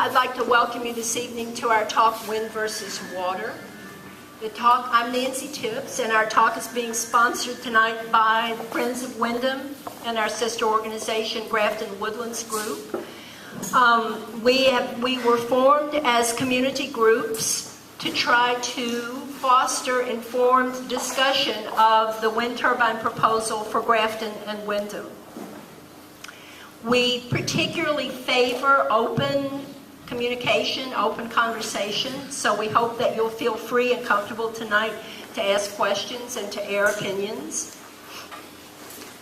I'd like to welcome you this evening to our talk, Wind versus Water. I'm Nancy Tibbs, and our talk is being sponsored tonight by the Friends of Wyndham and our sister organization, Grafton Woodlands Group. We were formed as community groups to try to foster informed discussion of the wind turbine proposal for Grafton and Wyndham. We particularly favor open communication, open conversation, so we hope that you'll feel free and comfortable tonight to ask questions and to air opinions.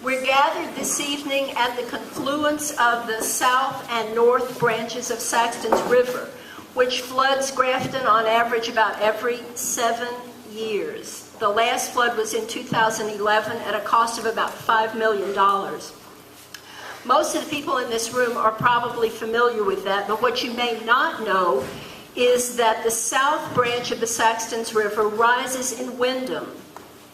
We're gathered this evening at the confluence of the south and north branches of Saxton's River, which floods Grafton on average about every 7 years. The last flood was in 2011 at a cost of about $5 million. Most of the people in this room are probably familiar with that, but what you may not know is that the south branch of the Saxton's River rises in Wyndham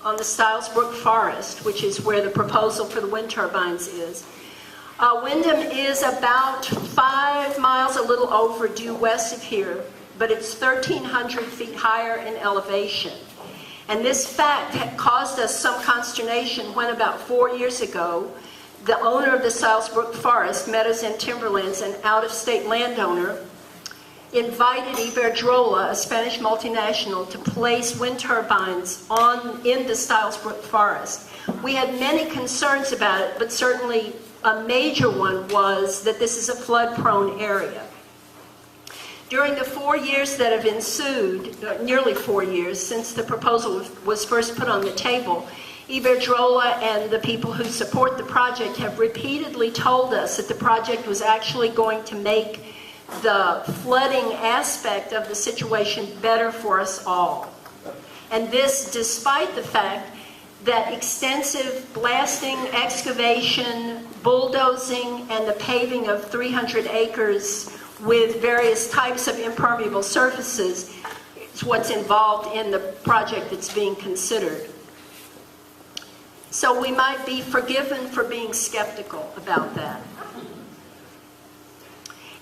on the Stilesbrook Forest, which is where the proposal for the wind turbines is. Wyndham is about 5 miles, a little over, due west of here, but it's 1,300 feet higher in elevation. And this fact had caused us some consternation when about 4 years ago, the owner of the Stilesbrook Forest, Meadows and Timberlands, an out-of-state landowner, invited Iberdrola, a Spanish multinational, to place wind turbines in the Stilesbrook Forest. We had many concerns about it, but certainly a major one was that this is a flood-prone area. During the 4 years that have ensued, nearly 4 years since the proposal was first put on the table, Iberdrola and the people who support the project have repeatedly told us that the project was actually going to make the flooding aspect of the situation better for us all. And this despite the fact that extensive blasting, excavation, bulldozing, and the paving of 300 acres with various types of impermeable surfaces is what's involved in the project that's being considered. So we might be forgiven for being skeptical about that.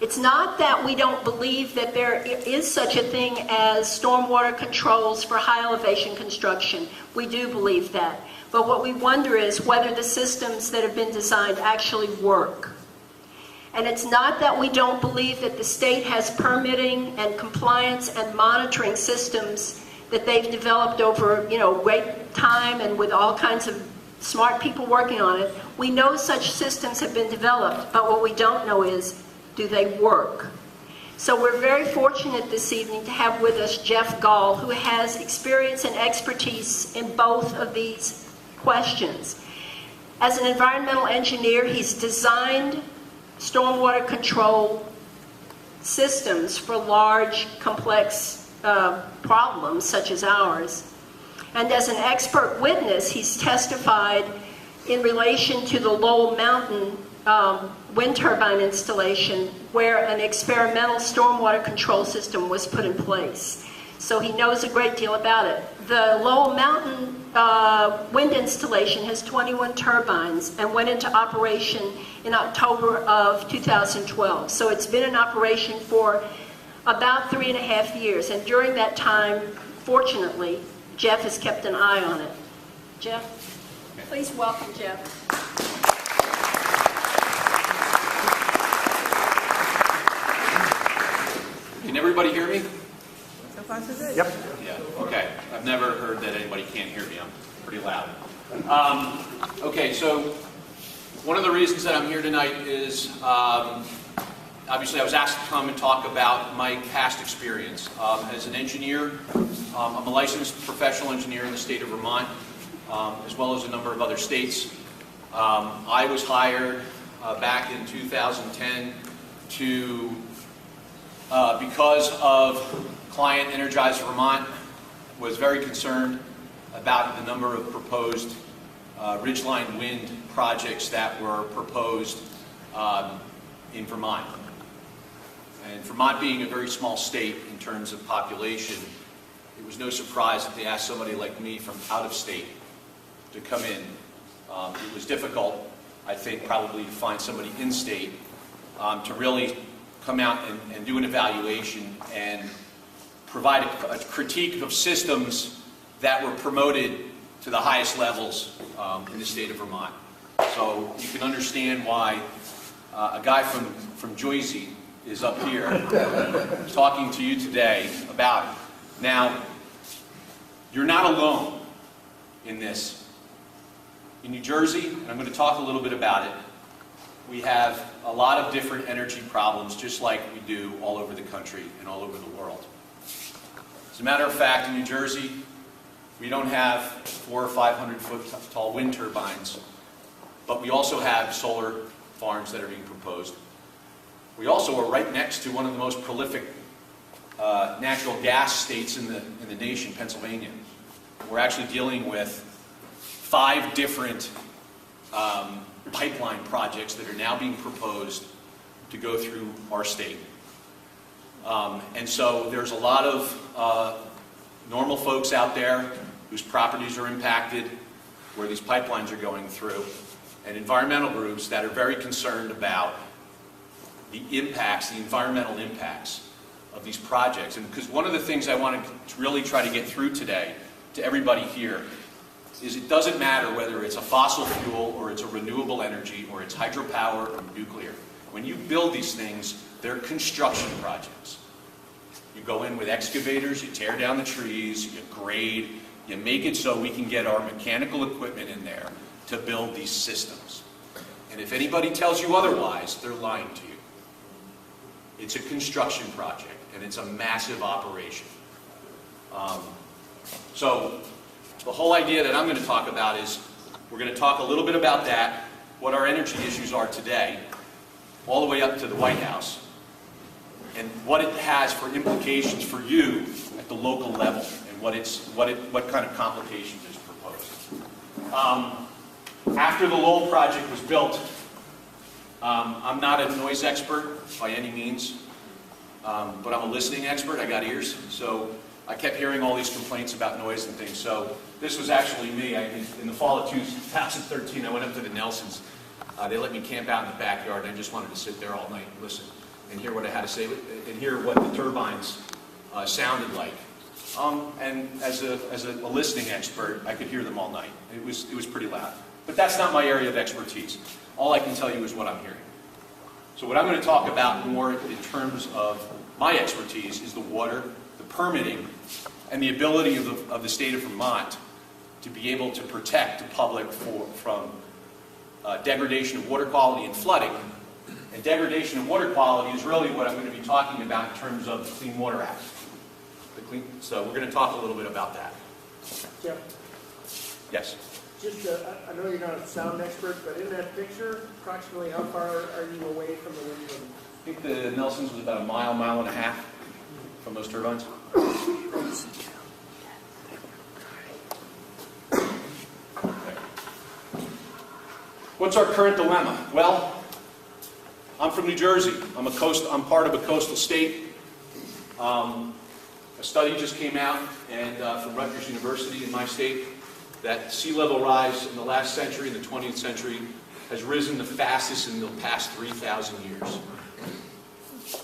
It's not that we don't believe that there is such a thing as stormwater controls for high elevation construction. We do believe that. But what we wonder is whether the systems that have been designed actually work. And it's not that we don't believe that the state has permitting and compliance and monitoring systems that they've developed over, great time and with all kinds of smart people working on it. We know such systems have been developed, but what we don't know is, do they work? So we're very fortunate this evening to have with us Jeff Gall, who has experience and expertise in both of these questions. As an environmental engineer, he's designed stormwater control systems for large, complex problems such as ours. And as an expert witness, he's testified in relation to the Lowell Mountain wind turbine installation where an experimental stormwater control system was put in place. So he knows a great deal about it. The Lowell Mountain wind installation has 21 turbines and went into operation in October of 2012. So it's been in operation for about 3.5 years. And during that time, fortunately, Jeff has kept an eye on it. Jeff, please welcome Jeff. Can everybody hear me? So far, so good. Yep. Yeah, okay. I've never heard that anybody can't hear me. I'm pretty loud. Okay, so one of the reasons that I'm here tonight is obviously I was asked to come and talk about my past experience. As an engineer, I'm a licensed professional engineer in the state of Vermont, as well as a number of other states. I was hired back in 2010 to because of client Energize Vermont was very concerned about the number of proposed ridgeline wind projects that were proposed in Vermont. And Vermont being a very small state in terms of population, it was no surprise that they asked somebody like me from out of state to come in. It was difficult, I think, probably to find somebody in state to really come out and do an evaluation and provide a critique of systems that were promoted to the highest levels in the state of Vermont. So you can understand why a guy from Jersey is up here talking to you today about, now, you're not alone in this. In New Jersey, and I'm going to talk a little bit about it, we have a lot of different energy problems, just like we do all over the country and all over the world. As a matter of fact, in New Jersey, we don't have 400 or 500 foot tall wind turbines, but we also have solar farms that are being proposed. We also are right next to one of the most prolific natural gas states in the nation, Pennsylvania. We're actually dealing with 5 different pipeline projects that are now being proposed to go through our state. And so there's a lot of normal folks out there whose properties are impacted, where these pipelines are going through, and environmental groups that are very concerned about the impacts, the environmental impacts of these projects. And because one of the things I want to really try to get through today to everybody here is it doesn't matter whether it's a fossil fuel or it's a renewable energy or it's hydropower or nuclear. When you build these things, they're construction projects. You go in with excavators, you tear down the trees, you grade, you make it so we can get our mechanical equipment in there to build these systems. And if anybody tells you otherwise, they're lying to you. It's a construction project, and it's a massive operation. So the whole idea that I'm going to talk about is we're going to talk a little bit about that, what our energy issues are today, all the way up to the White House, and what it has for implications for you at the local level, and what kind of complications is proposed. After the Lowell project was built, I'm not a noise expert by any means, but I'm a listening expert. I got ears, so I kept hearing all these complaints about noise and things. So this was actually me. In the fall of 2013, I went up to the Nelsons. They let me camp out in the backyard, and I just wanted to sit there all night and listen and hear what I had to say and hear what the turbines sounded like. And as a listening expert, I could hear them all night. It was pretty loud. But that's not my area of expertise. All I can tell you is what I'm hearing. So what I'm going to talk about more in terms of my expertise is the water, the permitting, and the ability of the state of Vermont to be able to protect the public from degradation of water quality and flooding. And degradation of water quality is really what I'm going to be talking about in terms of the Clean Water Act. So we're going to talk a little bit about that. Jeff? Yes? Just, I know you're not a sound expert, but in that picture, approximately how far are you away from the wind turbine? I think the Nelsons was about a mile and a half from those turbines. What's our current dilemma? Well, I'm from New Jersey. I'm part of a coastal state. A study just came out from Rutgers University in my state that sea level rise in the last century, in the 20th century, has risen the fastest in the past 3,000 years.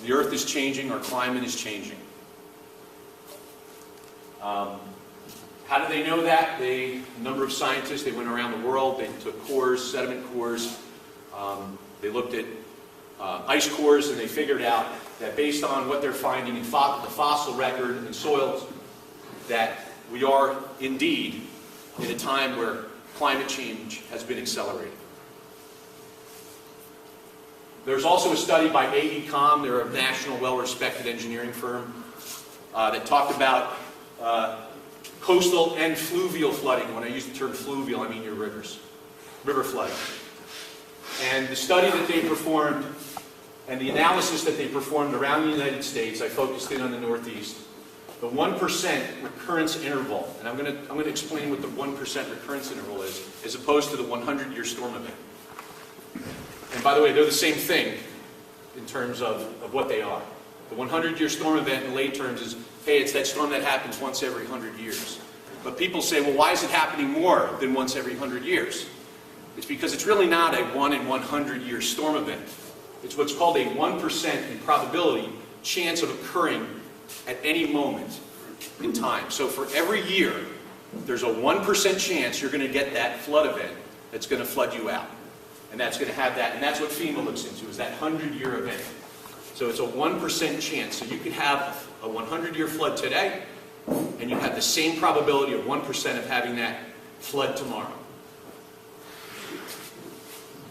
The Earth is changing, our climate is changing. How do they know that? A number of scientists, they went around the world, they took cores, sediment cores, they looked at ice cores, and they figured out that based on what they're finding in the fossil record and soils, that we are indeed in a time where climate change has been accelerated. There's also a study by AECOM, they're a national well-respected engineering firm, that talked about coastal and fluvial flooding. When I use the term fluvial, I mean your rivers, river flooding. And the study that they performed and the analysis that they performed around the United States, I focused in on the Northeast, the 1% recurrence interval, and I'm going to explain what the 1% recurrence interval is, as opposed to the 100-year storm event. And by the way, they're the same thing in terms of what they are. The 100-year storm event in lay terms is, hey, it's that storm that happens once every 100 years. But people say, well, why is it happening more than once every 100 years? It's because it's really not a 1 in 100-year storm event. It's what's called a 1% in probability chance of occurring at any moment in time. So for every year, there's a 1% chance you're going to get that flood event that's going to flood you out. And that's going to have that, and that's what FEMA looks into, is that 100-year event. So it's a 1% chance. So you could have a 100-year flood today, and you have the same probability of 1% of having that flood tomorrow.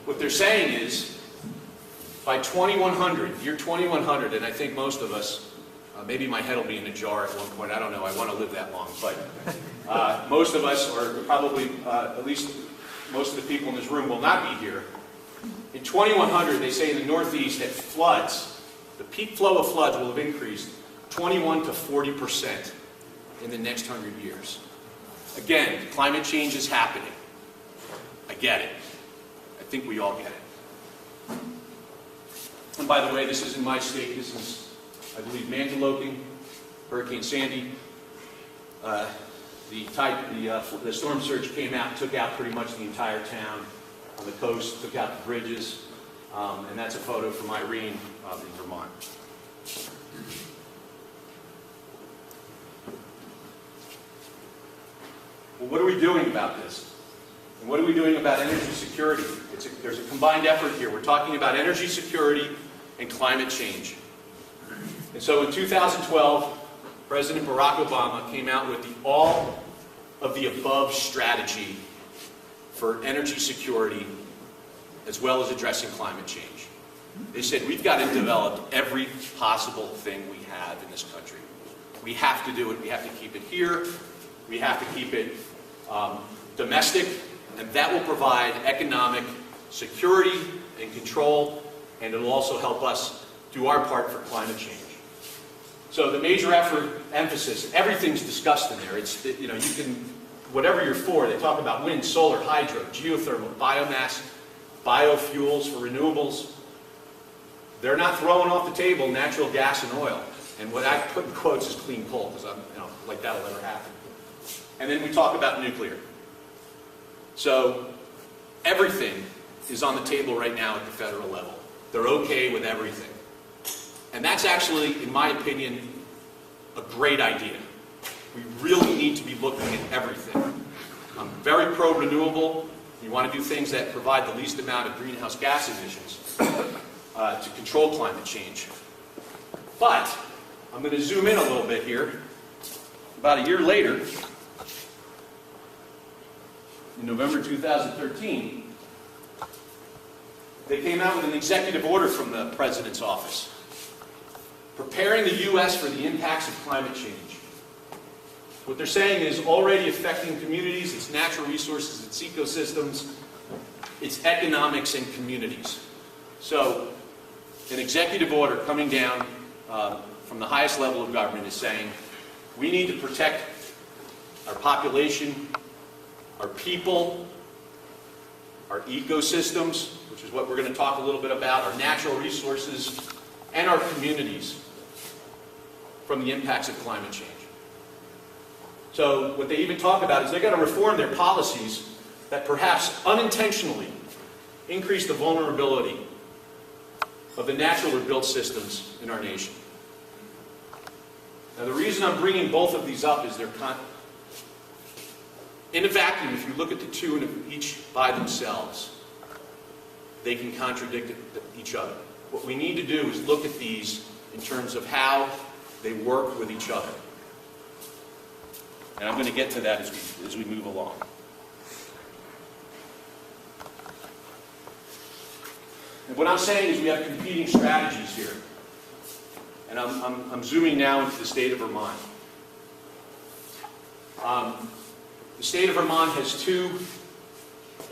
What they're saying is, by 2100, year 2100, and I think most of us, maybe my head will be in a jar at one point, I don't know, I want to live that long, but most of us, or probably at least most of the people in this room will not be here. In 2100, they say in the Northeast that floods, the peak flow of floods will have increased 21 to 40% in the next 100 years. Again, climate change is happening. I get it. I think we all get it. And by the way, this is in my state. This is, I believe, Manteloking, Hurricane Sandy. The storm surge came out, took out pretty much the entire town on the coast, took out the bridges, and that's a photo from Irene in Vermont. Well, what are we doing about this? And what are we doing about energy security? There's a combined effort here. We're talking about energy security and climate change. And so in 2012, President Barack Obama came out with the all of the above strategy for energy security as well as addressing climate change. They said we've got to develop every possible thing we have in this country. We have to do it. We have to keep it here. We have to keep it domestic, and that will provide economic security and control, and it'll also help us do our part for climate change. So the major emphasis, everything's discussed in there. It's, you can, whatever you're for, they talk about wind, solar, hydro, geothermal, biomass, biofuels for renewables. They're not throwing off the table natural gas and oil. And what I put in quotes is clean coal, because I'm, like that'll never happen. And then we talk about nuclear. So everything is on the table right now at the federal level. They're okay with everything. And that's actually, in my opinion, a great idea. We really need to be looking at everything. I'm very pro-renewable. You want to do things that provide the least amount of greenhouse gas emissions to control climate change. But I'm going to zoom in a little bit here. About a year later, in November 2013, they came out with an executive order from the President's office, preparing the U.S. for the impacts of climate change. What they're saying is already affecting communities, its natural resources, its ecosystems, its economics and communities. So, an executive order coming down from the highest level of government is saying, we need to protect our population, our people, our ecosystems, which is what we're going to talk a little bit about, our natural resources, and our communities from the impacts of climate change. So what they even talk about is they've got to reform their policies that perhaps unintentionally increase the vulnerability of the natural built systems in our nation. Now the reason I'm bringing both of these up is they're in a vacuum. If you look at the two and each by themselves, they can contradict each other. What we need to do is look at these in terms of how they work with each other. And I'm going to get to that as we move along. And what I'm saying is we have competing strategies here. And I'm zooming now into the state of Vermont. The state of Vermont has two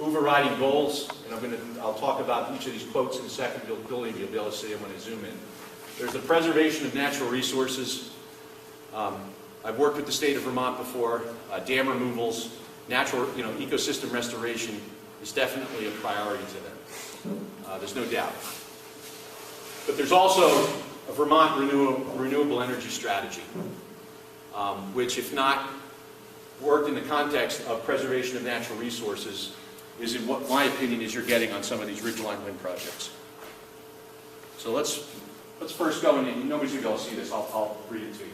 overriding goals, and I'll talk about each of these quotes in a second. You'll be able to see them when I zoom in. There's the preservation of natural resources. I've worked with the state of Vermont before. Dam removals, natural, ecosystem restoration is definitely a priority to them. There's no doubt. But there's also a Vermont renewable energy strategy, which, if not worked in the context of preservation of natural resources, is, in what my opinion is, you're getting on some of these ridgeline wind projects. So let's first go in. Nobody's going to be able to see this. I'll read it to you.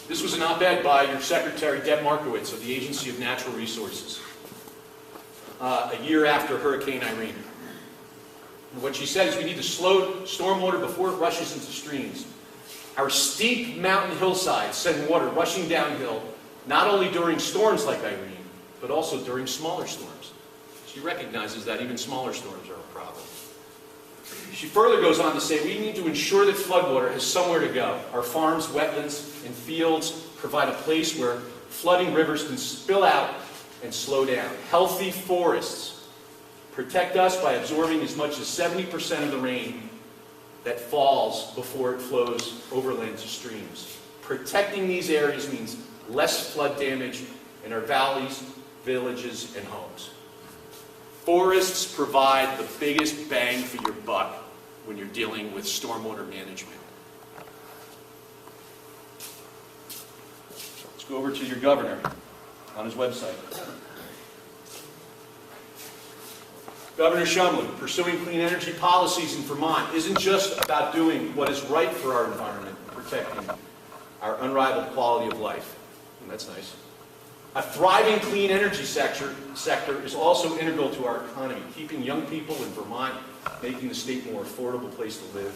This was an op-ed by your secretary, Deb Markowitz, of the Agency of Natural Resources, a year after Hurricane Irene. And what she said is we need to slow stormwater before it rushes into streams. Our steep mountain hillsides send water rushing downhill, not only during storms like Irene, but also during smaller storms. She recognizes that even smaller storms are a problem. She further goes on to say we need to ensure that floodwater has somewhere to go. Our farms, wetlands, and fields provide a place where flooding rivers can spill out and slow down. Healthy forests protect us by absorbing as much as 70% of the rain that falls before it flows overland to streams. Protecting these areas means less flood damage in our valleys, villages, and homes. Forests provide the biggest bang for your buck when you're dealing with stormwater management. Let's go over to your governor on his website. Governor Shumlin, pursuing clean energy policies in Vermont isn't just about doing what is right for our environment, protecting our unrivaled quality of life. And that's nice. A thriving clean energy sector is also integral to our economy, keeping young people in Vermont, making the state a more affordable place to live.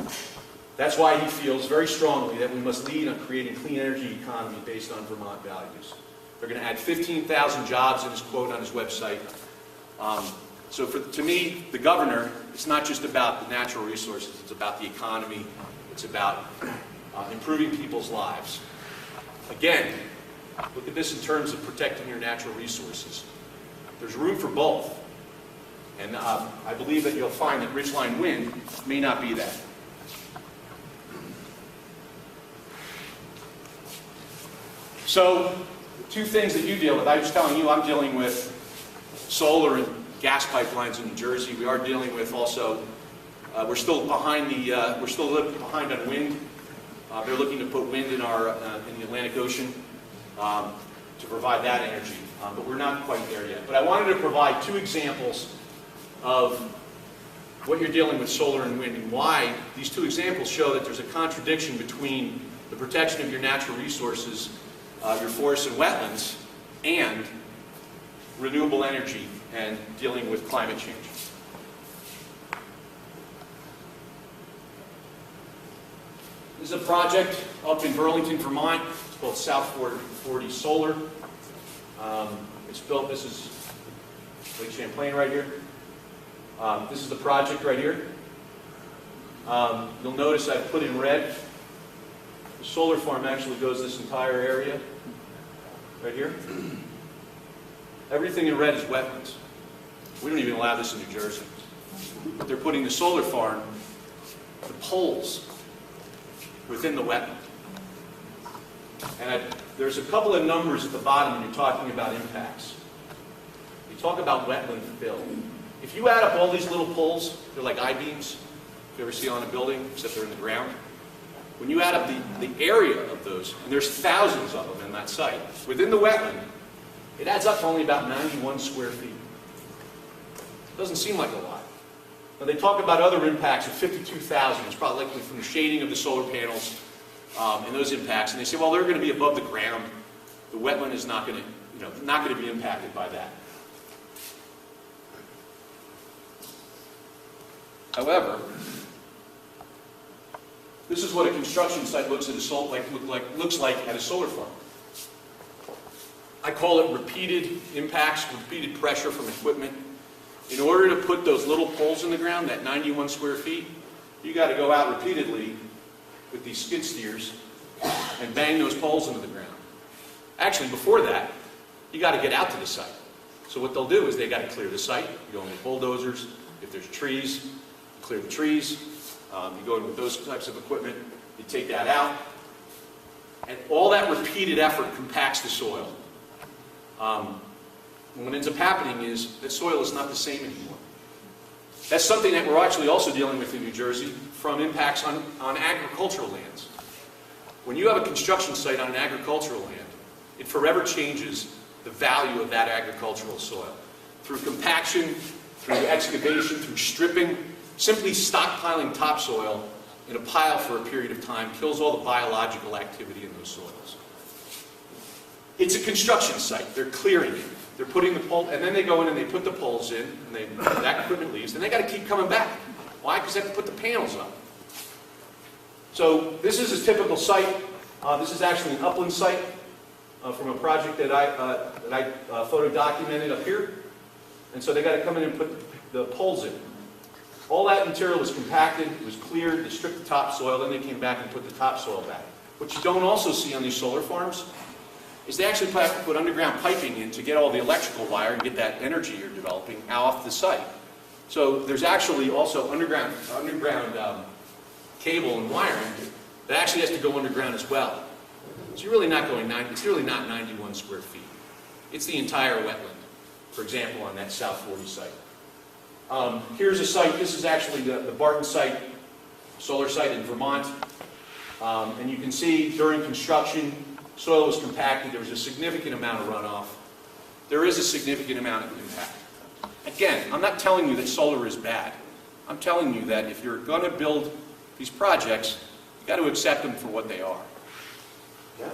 That's why he feels very strongly that we must lead on creating a clean energy economy based on Vermont values. They're going to add 15,000 jobs in his quote on his website. So to me, the governor, it's not just about the natural resources, it's about the economy, it's about improving people's lives. Again, look at this in terms of protecting your natural resources. There's room for both. And I believe that you'll find that ridgeline wind may not be that. So, the two things that you deal with, I was telling you I'm dealing with solar and gas pipelines in New Jersey. We are dealing with also, we're still behind we're still a little bit behind on wind. They're looking to put wind in the Atlantic Ocean to provide that energy, but we're not quite there yet. But I wanted to provide two examples of what you're dealing with solar and wind and why these two examples show that there's a contradiction between the protection of your natural resources, your forests and wetlands, and renewable energy and dealing with climate change. This is a project up in Burlington, Vermont. It's called South 40 Solar. It's built, this is Lake Champlain right here. This is the project right here. You'll notice I've put in red. The solar farm actually goes this entire area right here. Everything in red is wetlands. We don't even allow this in New Jersey. But they're putting the solar farm, the poles, within the wetland. And there's a couple of numbers at the bottom when you're talking about impacts. You talk about wetland fill. If you add up all these little poles, they're like I-beams, if you ever see on a building, except they're in the ground. When you add up the area of those, and there's thousands of them in that site, within the wetland, it adds up to only about 91 square feet. Doesn't seem like a lot. Now they talk about other impacts of 52,000. It's probably likely from the shading of the solar panels and those impacts. And they say, well, they're going to be above the ground. The wetland is not going to be impacted by that. However, this is what a construction site looks like at a solar farm. I call it repeated impacts, repeated pressure from equipment. In order to put those little poles in the ground, that 91 square feet, you got to go out repeatedly with these skid steers and bang those poles into the ground. Actually, before that, you got to get out to the site. So what they'll do is they got to clear the site. You go in with bulldozers. If there's trees, you clear the trees. You go in with those types of equipment. You take that out. And all that repeated effort compacts the soil. And what ends up happening is that soil is not the same anymore. That's something that we're actually also dealing with in New Jersey from impacts on agricultural lands. When you have a construction site on an agricultural land, it forever changes the value of that agricultural soil. Through compaction, through excavation, through stripping, simply stockpiling topsoil in a pile for a period of time kills all the biological activity in those soils. It's a construction site. They're clearing it. They're putting the pole, and then they go in and they put the poles in, and that equipment leaves, and they got to keep coming back. Why? Because they have to put the panels up. So this is a typical site. This is actually an upland site from a project that I photo documented up here. And so they got to come in and put the poles in. All that material was compacted, it was cleared, they stripped the topsoil, then they came back and put the topsoil back. What you don't also see on these solar farms is they actually have to put underground piping in to get all the electrical wire and get that energy you're developing out off the site. So there's actually also underground cable and wiring that actually has to go underground as well. So you're really not going it's really not 91 square feet. It's the entire wetland, for example, on that South 40 site. Here's a site, this is actually the Barton site, solar site in Vermont. And you can see during construction, soil was compacted, there was a significant amount of runoff. There is a significant amount of impact. Again, I'm not telling you that solar is bad. I'm telling you that if you're going to build these projects, you've got to accept them for what they are. Yeah.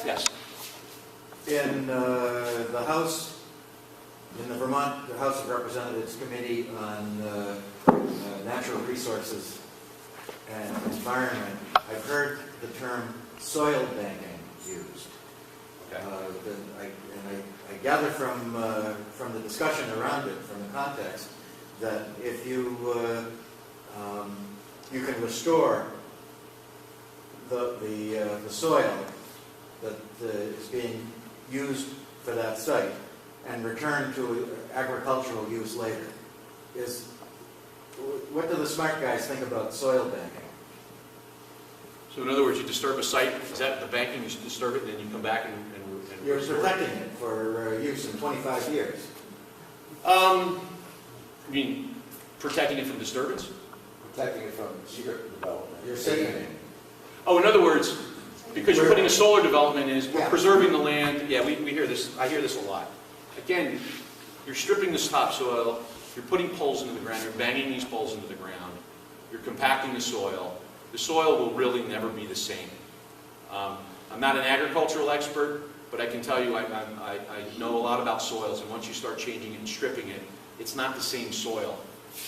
Yes. In the House, in the Vermont House of Representatives Committee on Natural Resources and Environment, I've heard the term soil banking used. Okay. I gather from the discussion around it, from the context, that if you you can restore the soil that is being used for that site and return to agricultural use later. What do the smart guys think about soil banking? So in other words, you disturb a site, is that the banking, you should disturb it, and then you come back and You're restore it? protecting it for use in 25 years. You mean protecting it from disturbance? Protecting it from secret development. You're saving it. Oh, in other words, because you're putting a solar development in, we're Yeah. preserving the land. Yeah, we hear this. I hear this a lot. Again, you're stripping this topsoil, you're putting poles into the ground, you're banging these poles into the ground, you're compacting the soil. The soil will really never be the same. I'm not an agricultural expert, but I can tell you I know a lot about soils, and once you start changing it and stripping it, it's not the same soil.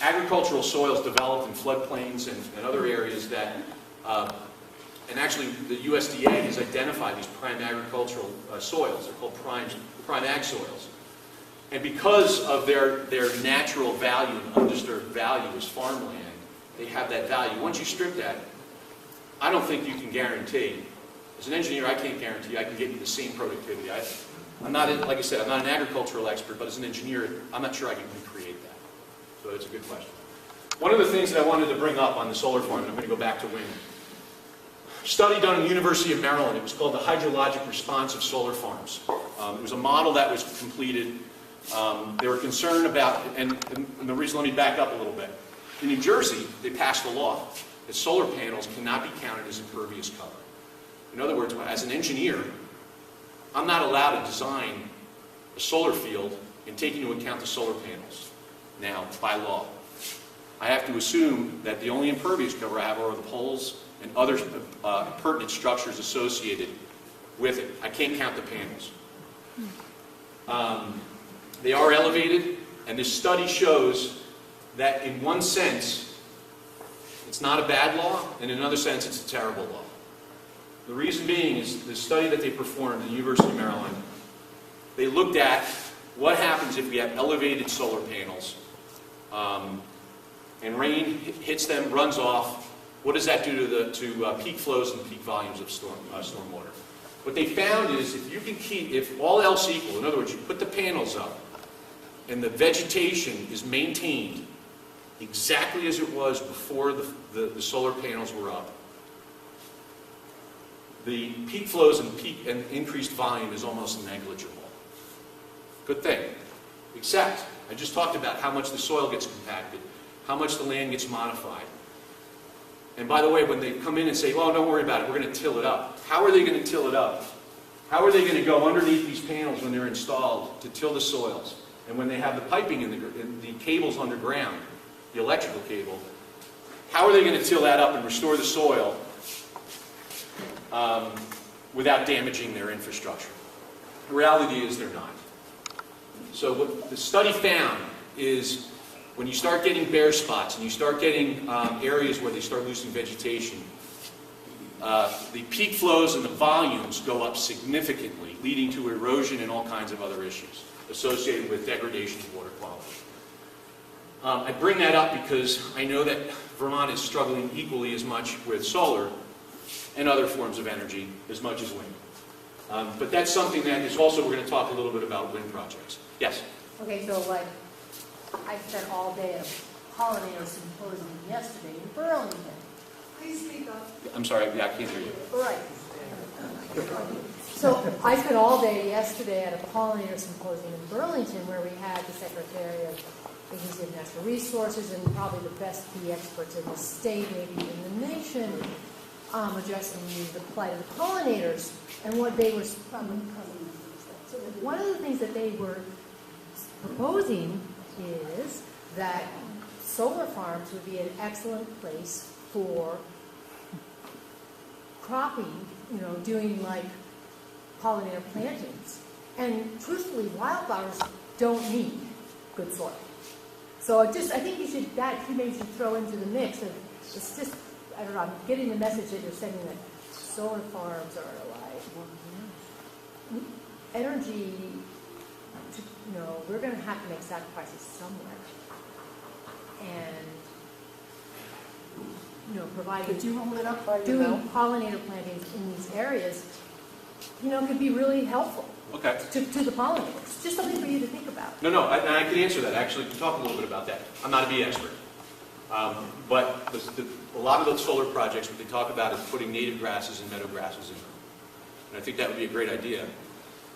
Agricultural soils developed in floodplains and other areas that, and actually the USDA has identified these prime agricultural soils. They're called prime ag soils. And because of their natural value and undisturbed value as farmland, they have that value. Once you strip that, I don't think you can guarantee. As an engineer, I can't guarantee I can get you the same productivity. I'm not, like I said, I'm not an agricultural expert, but as an engineer, I'm not sure I can recreate that. So it's a good question. One of the things that I wanted to bring up on the solar farm, and I'm going to go back to wind. Study done at the University of Maryland. It was called the hydrologic response of solar farms. It was a model that was completed. They were concerned about, and the reason, let me back up a little bit. In New Jersey, they passed a law that solar panels cannot be counted as impervious cover. In other words, as an engineer, I'm not allowed to design a solar field and take into account the solar panels now, by law. I have to assume that the only impervious cover I have are the poles and other pertinent structures associated with it. I can't count the panels. They are elevated, and this study shows that in one sense, it's not a bad law, and in another sense, it's a terrible law. The reason being is the study that they performed at the University of Maryland, they looked at what happens if we have elevated solar panels, and rain hits them, runs off. What does that do to peak flows and peak volumes of stormwater? What they found is if all else equal, in other words, you put the panels up, and the vegetation is maintained exactly as it was before the solar panels were up, the peak flows and increased volume is almost negligible. Good thing. Except, I just talked about how much the soil gets compacted, how much the land gets modified. And by the way, when they come in and say, "Oh, don't worry about it, we're going to till it up." How are they going to till it up? How are they going to go underneath these panels when they're installed to till the soils? And when they have the piping in the cables underground, the electrical cable, how are they going to till that up and restore the soil without damaging their infrastructure? The reality is they're not. So what the study found is when you start getting bare spots and you start getting areas where they start losing vegetation, the peak flows and the volumes go up significantly, leading to erosion and all kinds of other issues associated with degradation of water quality. I bring that up because I know that Vermont is struggling equally as much with solar and other forms of energy as much as wind. But that's something that is also, we're going to talk a little bit about wind projects. Yes? Okay, so like, I spent all day at a pollinator symposium yesterday in Burlington. Please speak up. I'm sorry, yeah, I can't hear you. Right. So I spent all day yesterday at a pollinator symposium in Burlington where we had the Secretary of Agency of Natural Resources and probably the best bee experts in the state, maybe in the nation, addressing the plight of the pollinators and what they were. So one of the things that they were proposing is that solar farms would be an excellent place for cropping, doing like pollinator plantings. And truthfully, wildflowers don't need good soil. So I think you maybe should throw into the mix of, it's just, I don't know, I'm getting the message that you're sending that solar farms are like, energy, we're going to have to make sacrifices somewhere. And, providing, Could you hold it up by your doing mouth? pollinator plantings in these areas, could be really helpful Okay. to the pollinators. Just something for you to think about. No, I can answer that. Actually, to talk a little bit about that. I'm not a bee expert. But a lot of those solar projects, what they talk about is putting native grasses and meadow grasses in them. And I think that would be a great idea.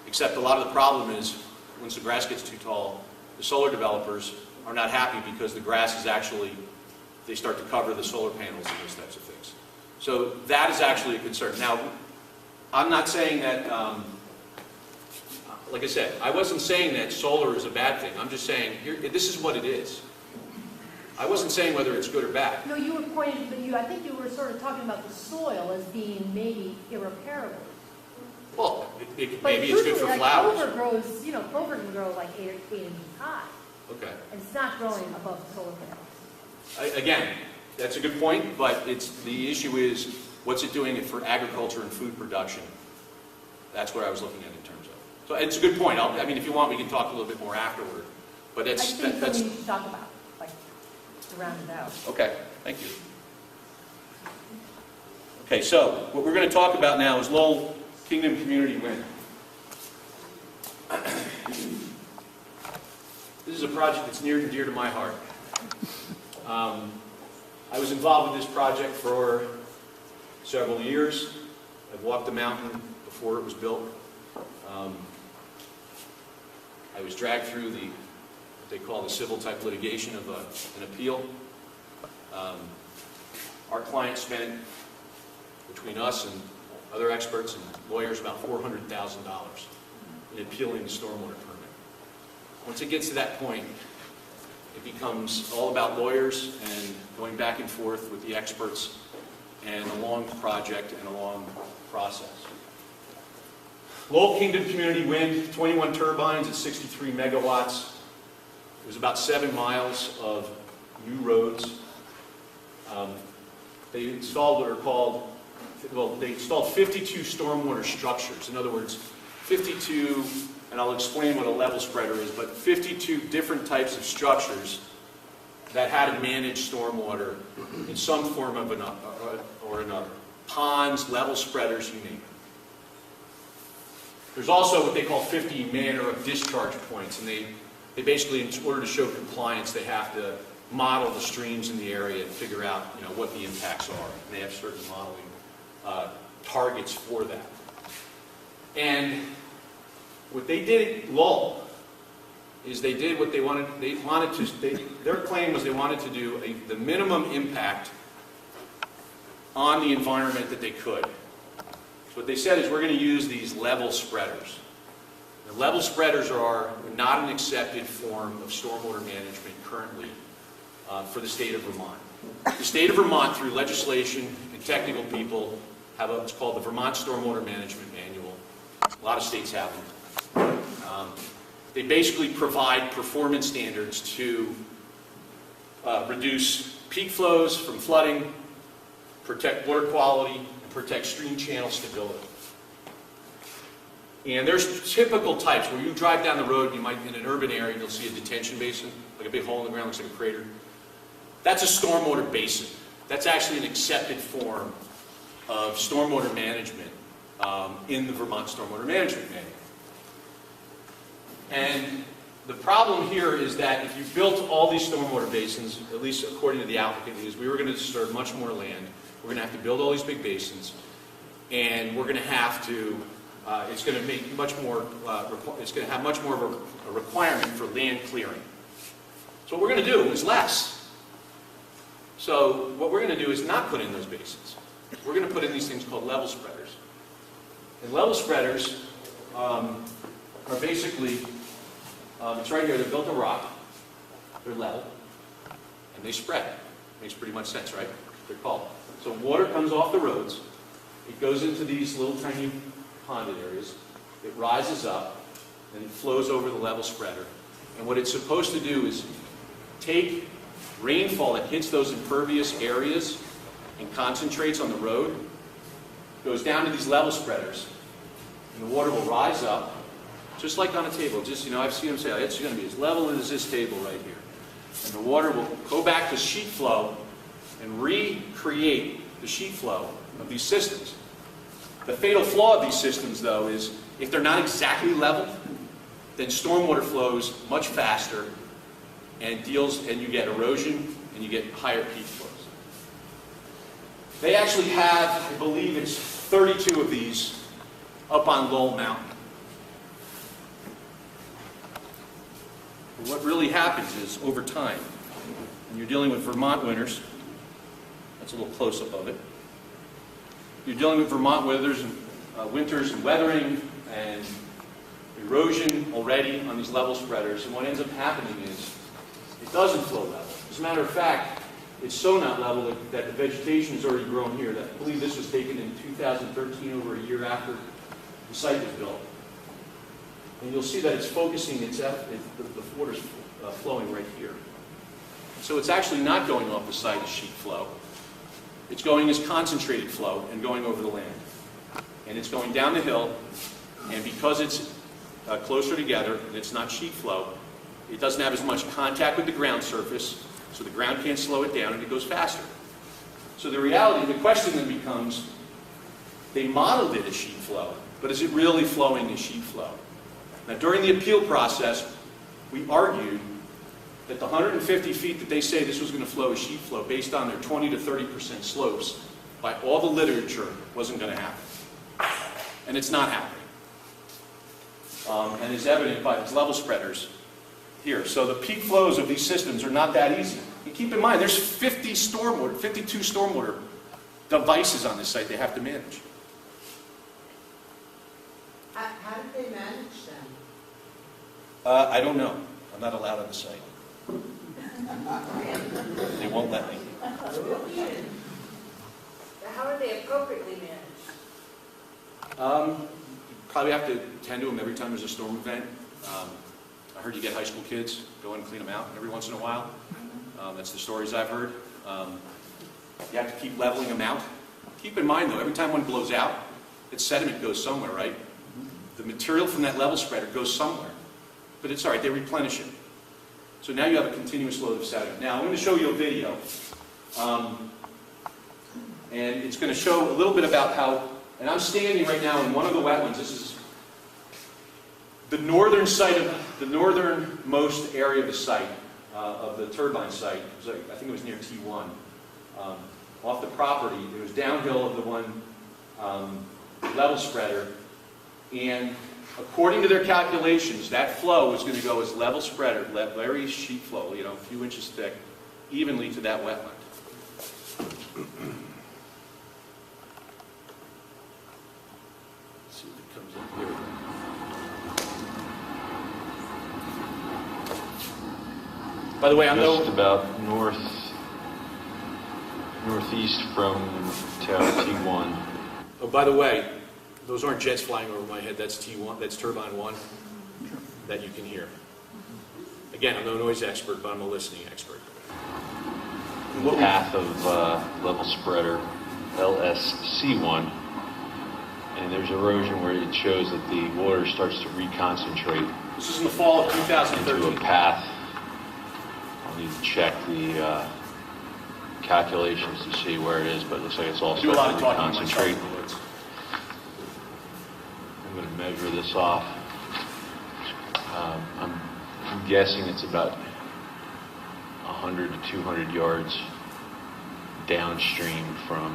Except a lot of the problem is, once the grass gets too tall, the solar developers are not happy because the grass is actually, they start to cover the solar panels and those types of things. So that is actually a concern. Now, I'm not saying that, like I said, I wasn't saying that solar is a bad thing. I'm just saying, this is what it is. I wasn't saying whether it's good or bad. No, you were pointing, but I think you were sort of talking about the soil as being maybe irreparable. Well, maybe But it's good for like flowers. Clover grows, clover can grow like 8 inches high, Okay. and it's not growing above the solar panels. Again, that's a good point, but the issue is, what's it doing for agriculture and food production? That's what I was looking at in terms of. So it's a good point. If you want, we can talk a little bit more afterward. But I think something you should talk about, like, to round it out. Okay, thank you. Okay, so what we're going to talk about now is Lowell Kingdom Community Wind. This is a project that's near and dear to my heart. I was involved with this project for several years. I've walked the mountain before it was built. I was dragged through what they call the civil type litigation of an appeal. Our client spent, between us and other experts and lawyers, about $400,000 in appealing the stormwater permit. Once it gets to that point, it becomes all about lawyers and going back and forth with the experts and a long project and a long process. Lowell Kingdom Community Wind, 21 turbines at 63 megawatts. It was about 7 miles of new roads. They installed what are called, they installed 52 stormwater structures. In other words, 52, and I'll explain what a level spreader is, but 52 different types of structures that had to manage stormwater in some form of or another. Ponds, level spreaders, you name it. There's also what they call 50 manner of discharge points, and they basically, in order to show compliance, they have to model the streams in the area and figure out, what the impacts are. And they have certain modeling targets for that. And what they did at Lowell is they did what they wanted. Their claim was they wanted to do the minimum impact on the environment that they could. So what they said is, we're going to use these level spreaders. The level spreaders are not an accepted form of stormwater management currently for the state of Vermont. The state of Vermont, through legislation and technical people, have what's called the Vermont Stormwater Management Manual. A lot of states have them. They basically provide performance standards to reduce peak flows from flooding, protect water quality, and protect stream channel stability. And there's typical types where you drive down the road, you might, in an urban area, you'll see a detention basin, like a big hole in the ground, looks like a crater. That's a stormwater basin. That's actually an accepted form of stormwater management in the Vermont Stormwater Management Manual. And the problem here is that if you built all these stormwater basins, at least according to the applicant, is we were going to disturb much more land. We're going to have to build all these big basins, and we're going to have to, it's going to make much more, it's going to have much more of a requirement for land clearing. So what we're going to do is less. So what we're going to do is not put in those basins. We're going to put in these things called level spreaders. And level spreaders are basically, it's right here, they're built of rock, they're level, and they spread. Makes pretty much sense, right? They're called. So water comes off the roads, it goes into these little tiny ponded areas, it rises up, and it flows over the level spreader. And what it's supposed to do is take rainfall that hits those impervious areas and concentrates on the road, goes down to these level spreaders, and the water will rise up, just like on a table. Just, I've seen them say, oh, it's going to be as level as this table right here. And the water will go back to sheet flow and recreate the sheet flow of these systems. The fatal flaw of these systems, though, is if they're not exactly level, then stormwater flows much faster and you get erosion and you get higher peak flows. They actually have, I believe it's 32 of these up on Lowell Mountain. What really happens is, over time, when you're dealing with Vermont winters, that's a little close-up of it, you're dealing with Vermont winters and weathering and erosion already on these level spreaders, and what ends up happening is it doesn't flow level. As a matter of fact, it's so not level that the vegetation is already grown here. I believe this was taken in 2013, over a year after the site was built. And you'll see that it's focusing, the water's flowing right here. So it's actually not going off the site as sheet flow. It's going as concentrated flow and going over the land. And it's going down the hill, and because it's closer together and it's not sheet flow, it doesn't have as much contact with the ground surface, so the ground can't slow it down and it goes faster. So the question then becomes, they modeled it as sheet flow, but is it really flowing as sheet flow? Now, during the appeal process, we argued that the 150 feet that they say this was going to flow as sheet flow, based on their 20 to 30% slopes, by all the literature, wasn't going to happen. And it's not happening. And it's evident by these level spreaders here. So the peak flows of these systems are not that easy. And keep in mind, there's 52 stormwater devices on this site they have to manage. How did they manage them? I don't know. I'm not allowed on the site. They won't let me. How are they appropriately managed? Probably have to tend to them every time there's a storm event. I heard you get high school kids, go in and clean them out every once in a while. That's the stories I've heard. You have to keep leveling them out. Keep in mind, though, every time one blows out, its sediment goes somewhere, right? The material from that level spreader goes somewhere. But it's all right, they replenish it. So now you have a continuous load of sediment. Now, I'm going to show you a video. And it's going to show a little bit about how, and I'm standing right now in one of the wetlands. This is the northern site of, the northernmost area of the site, of the turbine site. It was like, I think it was near T1. Off the property, it was downhill of the one level spreader. And according to their calculations, that flow was going to go as level spreader, very sheet flow, a few inches thick, evenly to that wetland. Let's see if it comes up here. By the way, I'm Just no, about northeast from tower T1. oh, by the way, those aren't jets flying over my head. That's T1, that's turbine 1 that you can hear. Again, I'm no noise expert, but I'm a listening expert. The path of level spreader LSC1, and there's erosion where it shows that the water starts to reconcentrate This is in the fall of into 2013. a path. I'll need to check the calculations to see where it is, but it looks like it's all I do a lot starting of to talking myself reconcentrate. in the woods. I'm going to measure this off. I'm guessing it's about 100 to 200 yards downstream from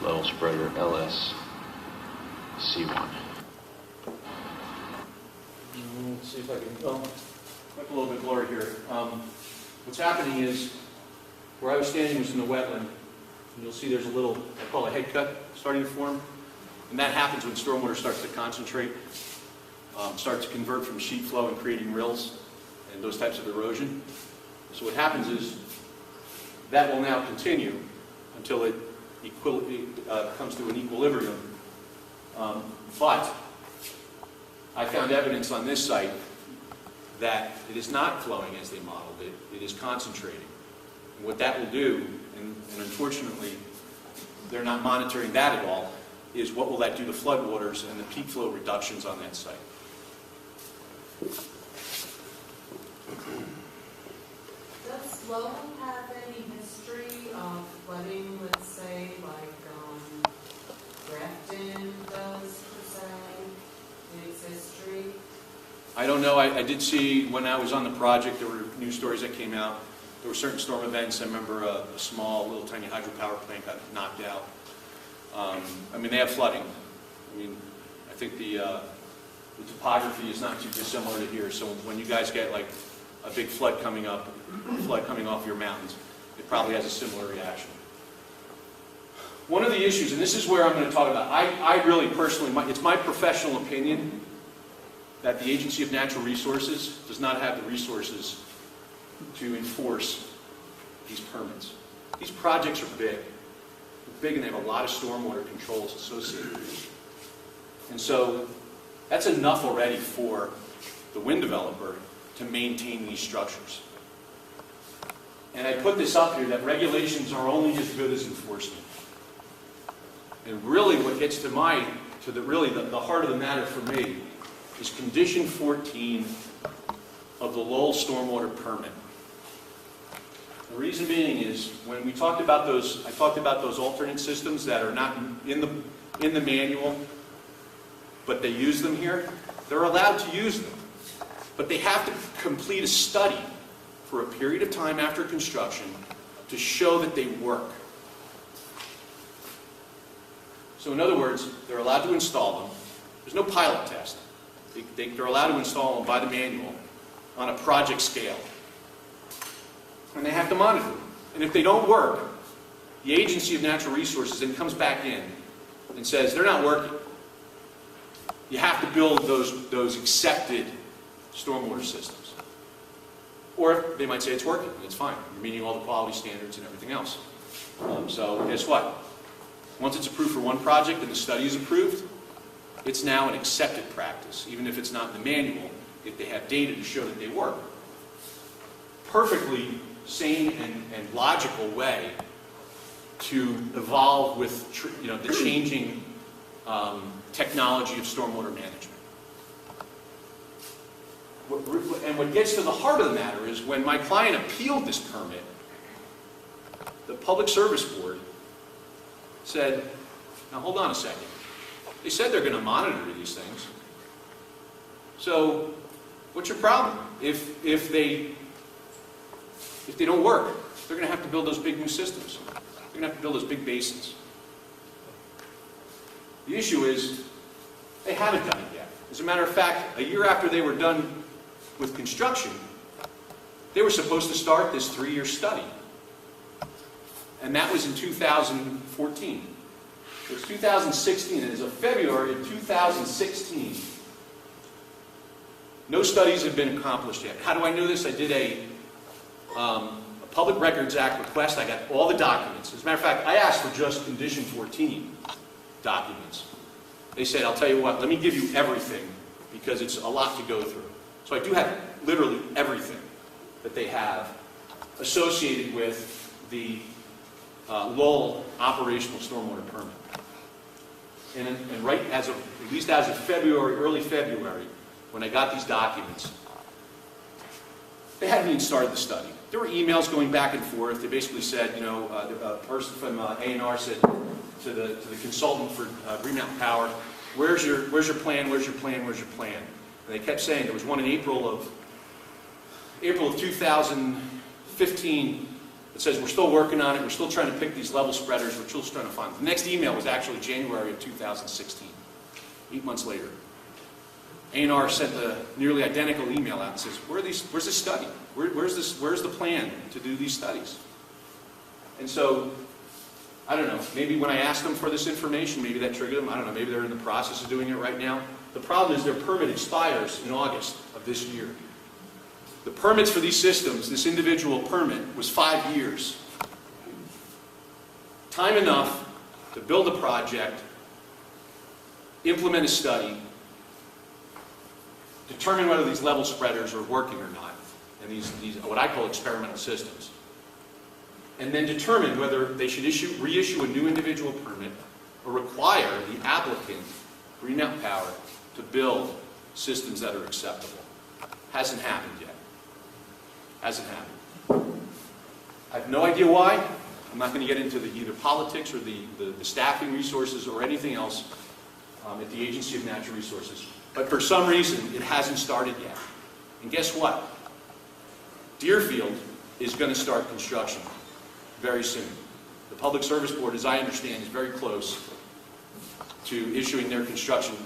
level spreader LSC1. Let's see if I can, well, look a little bit blurry here. What's happening is, where I was standing was in the wetland, and you'll see there's a little, I call a head cut, starting to form. And that happens when stormwater starts to concentrate, starts to convert from sheet flow and creating rills and those types of erosion. So what happens is, that will now continue until it comes to an equilibrium. But I found evidence on this site that it is not flowing as they modeled it. It is concentrating. And what that will do, and unfortunately they're not monitoring that at all, is what will that do to floodwaters and the peak flow reductions on that site. Does Lowell have any history of flooding, let's say, like Grafton does, per se, in its history? I don't know. I did see when I was on the project, there were news stories that came out. There were certain storm events. I remember a small, little tiny hydropower plant got knocked out. I mean, they have flooding. I mean, I think the topography is not too dissimilar to here. So when you guys get like a big flood coming up, flood coming off your mountains, it probably has a similar reaction. One of the issues, and this is where I'm going to talk about, I really personally, it's my professional opinion that the Agency of Natural Resources does not have the resources to enforce these permits. These projects are big. They're big and they have a lot of stormwater controls associated with them. And so that's enough already for the wind developer to maintain these structures. And I put this up here that regulations are only as good as enforcement. And really what gets to the heart of the matter for me is condition 14 of the Lowell stormwater permit. The reason being is when we talked about those, I talked about those alternate systems that are not in the manual, but they use them here. They're allowed to use them, but they have to complete a study for a period of time after construction to show that they work. So in other words, they're allowed to install them. There's no pilot test. They're allowed to install them by the manual on a project scale. And they have to monitor them. And if they don't work, the Agency of Natural Resources then comes back in and says, they're not working. You have to build those accepted stormwater systems. Or they might say it's working, it's fine. You're meeting all the quality standards and everything else. So guess what? Once it's approved for one project and the study is approved, it's now an accepted practice, even if it's not in the manual, if they have data to show that they work. Perfectly sane and logical way to evolve with the changing technology of stormwater management. And what gets to the heart of the matter is when my client appealed this permit, the Public Service Board said, now hold on a second. They said they're going to monitor these things. So what's your problem? If they don't work, they're going to have to build those big new systems. They're going to have to build those big basins. The issue is they haven't done it yet. As a matter of fact, a year after they were done with construction, they were supposed to start this 3-year study. And that was in 2014. So it's 2016, and as of February of 2016, no studies have been accomplished yet. How do I know this? I did a a Public Records Act request. I got all the documents. As a matter of fact, I asked for just Condition 14 documents. They said, I'll tell you what, let me give you everything because it's a lot to go through. So I do have literally everything that they have associated with the Lowell operational stormwater permit. And right as of, at least as of February, early February, when I got these documents, they hadn't even started the study. There were emails going back and forth. They basically said, you know, a person from A&R said to the consultant for Green Mountain Power, where's your plan, where's your plan, where's your plan? And they kept saying, there was one in April of 2015 that says we're still working on it, we're still trying to pick these level spreaders, we're still trying to find them. The next email was actually January of 2016, 8 months later. A&R sent a nearly identical email out and says, where's this study? Where's the plan to do these studies? And so, I don't know, maybe when I asked them for this information, maybe that triggered them. I don't know, maybe they're in the process of doing it right now. The problem is their permit expires in August of this year. The permits for these systems, this individual permit, was 5 years. Time enough to build a project, implement a study, determine whether these level spreaders are working or not, and these what I call experimental systems, and then determine whether they should reissue a new individual permit or require the applicant, Green Mountain Power, to build systems that are acceptable. Hasn't happened yet. Hasn't happened. I have no idea why. I'm not going to get into either politics or the staffing resources or anything else at the Agency of Natural Resources. But for some reason, it hasn't started yet. And guess what? Deerfield is going to start construction very soon. The Public Service Board, as I understand, is very close to issuing their construction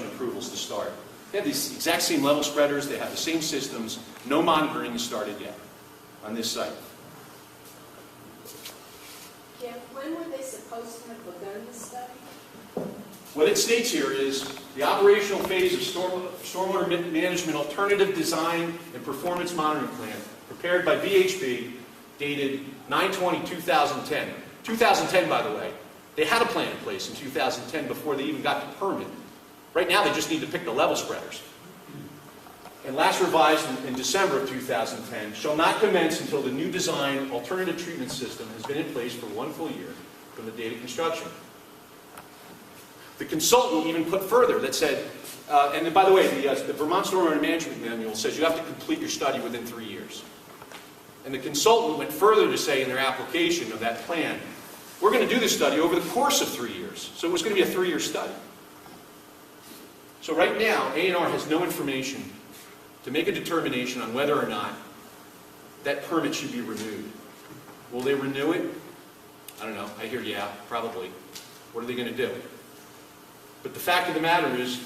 approvals to start. They have these exact same level spreaders. They have the same systems. No monitoring has started yet on this site. Yeah, when were they supposed to have begun the study? What it states here is the operational phase of stormwater management alternative design and performance monitoring plan prepared by VHB dated 9/20/2010. 2010, by the way. They had a plan in place in 2010 before they even got the permit. Right now, they just need to pick the level spreaders. And last revised in December of 2010, shall not commence until the new design alternative treatment system has been in place for 1 full year from the date of construction. The consultant even put further that said, and then by the way, the Vermont Stormwater Management Manual says you have to complete your study within 3 years. And the consultant went further to say in their application of that plan, we're going to do this study over the course of 3 years. So it was going to be a 3-year study. So right now, A&R has no information to make a determination on whether or not that permit should be renewed. Will they renew it? I don't know. I hear, yeah, probably. What are they going to do? But the fact of the matter is,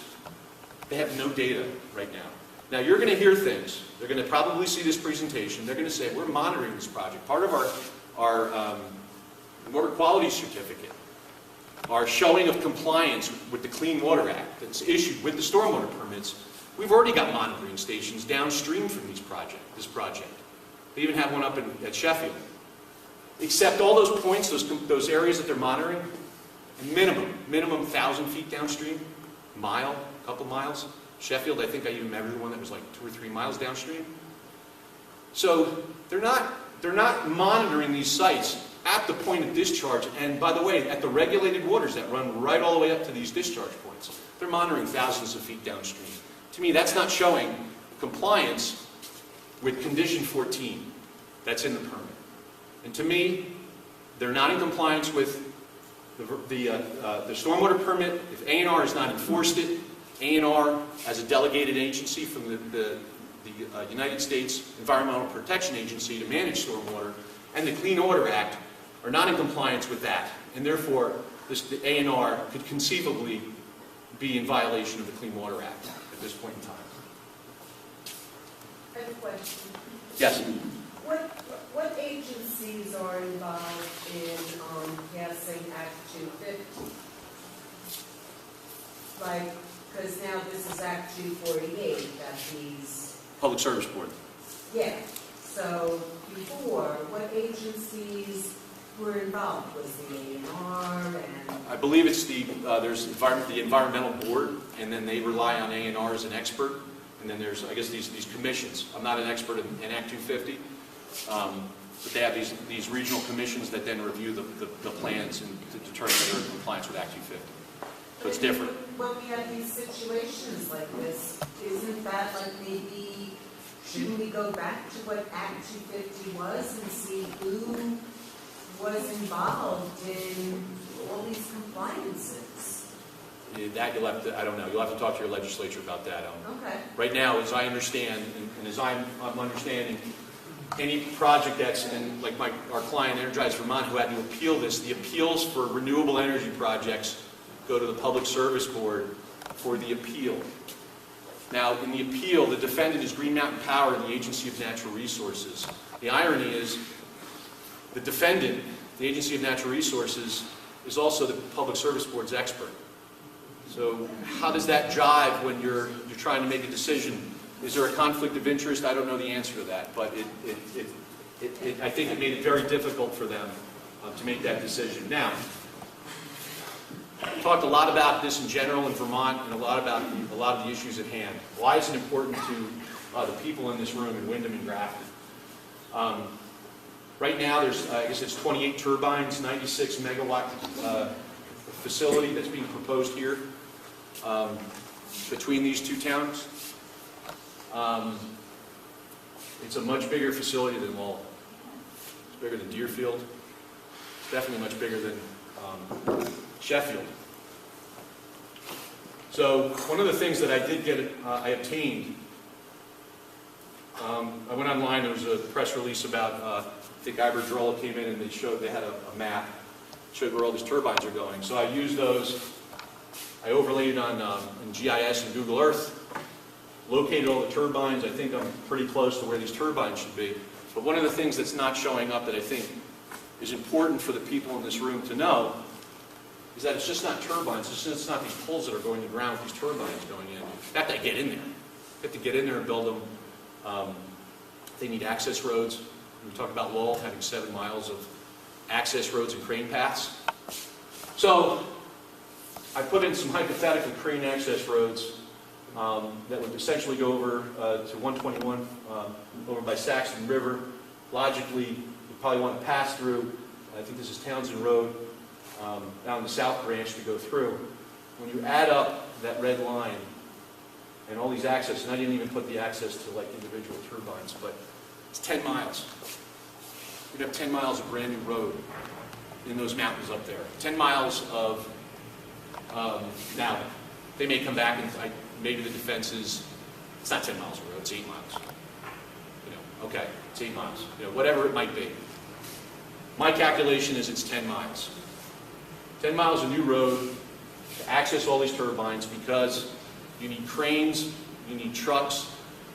they have no data right now. Now, you're going to hear things. They're going to probably see this presentation. They're going to say, we're monitoring this project. Part of our water quality certificate, our showing of compliance with the Clean Water Act that's issued with the stormwater permits, we've already got monitoring stations downstream from this project. They even have one up at Sheffield. Except all those points, those areas that they're monitoring, minimum 1,000 feet downstream, a couple miles. Sheffield, I think I even measured one that was like 2 or 3 miles downstream. So they're not monitoring these sites at the point of discharge, and by the way, at the regulated waters that run right all the way up to these discharge points. They're monitoring thousands of feet downstream. To me, that's not showing compliance with Condition 14 that's in the permit. And to me, they're not in compliance with the stormwater permit. If A&R has not enforced it, A&R, as a delegated agency from the United States Environmental Protection Agency to manage stormwater, and the Clean Water Act are not in compliance with that. And therefore, the A&R could conceivably be in violation of the Clean Water Act at this point in time. I have a question. Yes? What agencies are involved in passing Act 250? Like, because now this is Act 248 that he's... Public Service Board. Yeah. So before, what agencies were involved? Was the A&R and? I believe it's the environmental board, and then they rely on A&R as an expert, and then there's, I guess, these commissions. I'm not an expert in Act 250, but they have these regional commissions that then review the plans and to determine if they're in compliance with Act 250. So it's different. When we have these situations like this, isn't that like maybe, shouldn't we go back to what Act 250 was and see who was involved in all these compliances? That you'll have to, I don't know, you'll have to talk to your legislature about that. Okay. Right now, as I understand, and as I'm understanding, any project that's, and like our client Energize Vermont, who had to appeal this, the appeals for renewable energy projects go to the Public Service Board for the appeal. Now, in the appeal, the defendant is Green Mountain Power and the Agency of Natural Resources. The irony is, the defendant, the Agency of Natural Resources, is also the Public Service Board's expert. So how does that jive when you're trying to make a decision? Is there a conflict of interest? I don't know the answer to that, but I think it made it very difficult for them to make that decision. Now, we talked a lot about this in general in Vermont and a lot of the issues at hand. Why is it important to the people in this room in Windham and Grafton? Right now, there's, I guess it's 28 turbines, 96 megawatt facility that's being proposed here between these two towns. It's a much bigger facility than Lowell. It's bigger than Deerfield. It's definitely much bigger than Sheffield. So one of the things that I did get, I obtained, I went online, there was a press release about, I think Iberdrola came in and they had a map, showed where all these turbines are going. So I used those, I overlaid it on in GIS and Google Earth, located all the turbines. I think I'm pretty close to where these turbines should be. But one of the things that's not showing up that I think is important for the people in this room to know is that it's just not turbines, it's not these poles that are going to the ground with these turbines going in. You have to get in there. You have to get in there and build them. They need access roads. We talk about Lowell having 7 miles of access roads and crane paths. So I put in some hypothetical crane access roads that would essentially go over to 121 over by Saxon River. Logically, you probably want to pass through, I think this is Townsend Road, down the south branch to go through. When you add up that red line and all these access, and I didn't even put the access to like individual turbines, but it's 10 miles. You'd have 10 miles of brand new road in those mountains up there. 10 miles of, now, they may come back and maybe the defense is, it's not 10 miles of road, it's 8 miles. Okay, it's 8 miles. Whatever it might be. My calculation is it's 10 miles. 10 miles of new road to access all these turbines because you need cranes, you need trucks,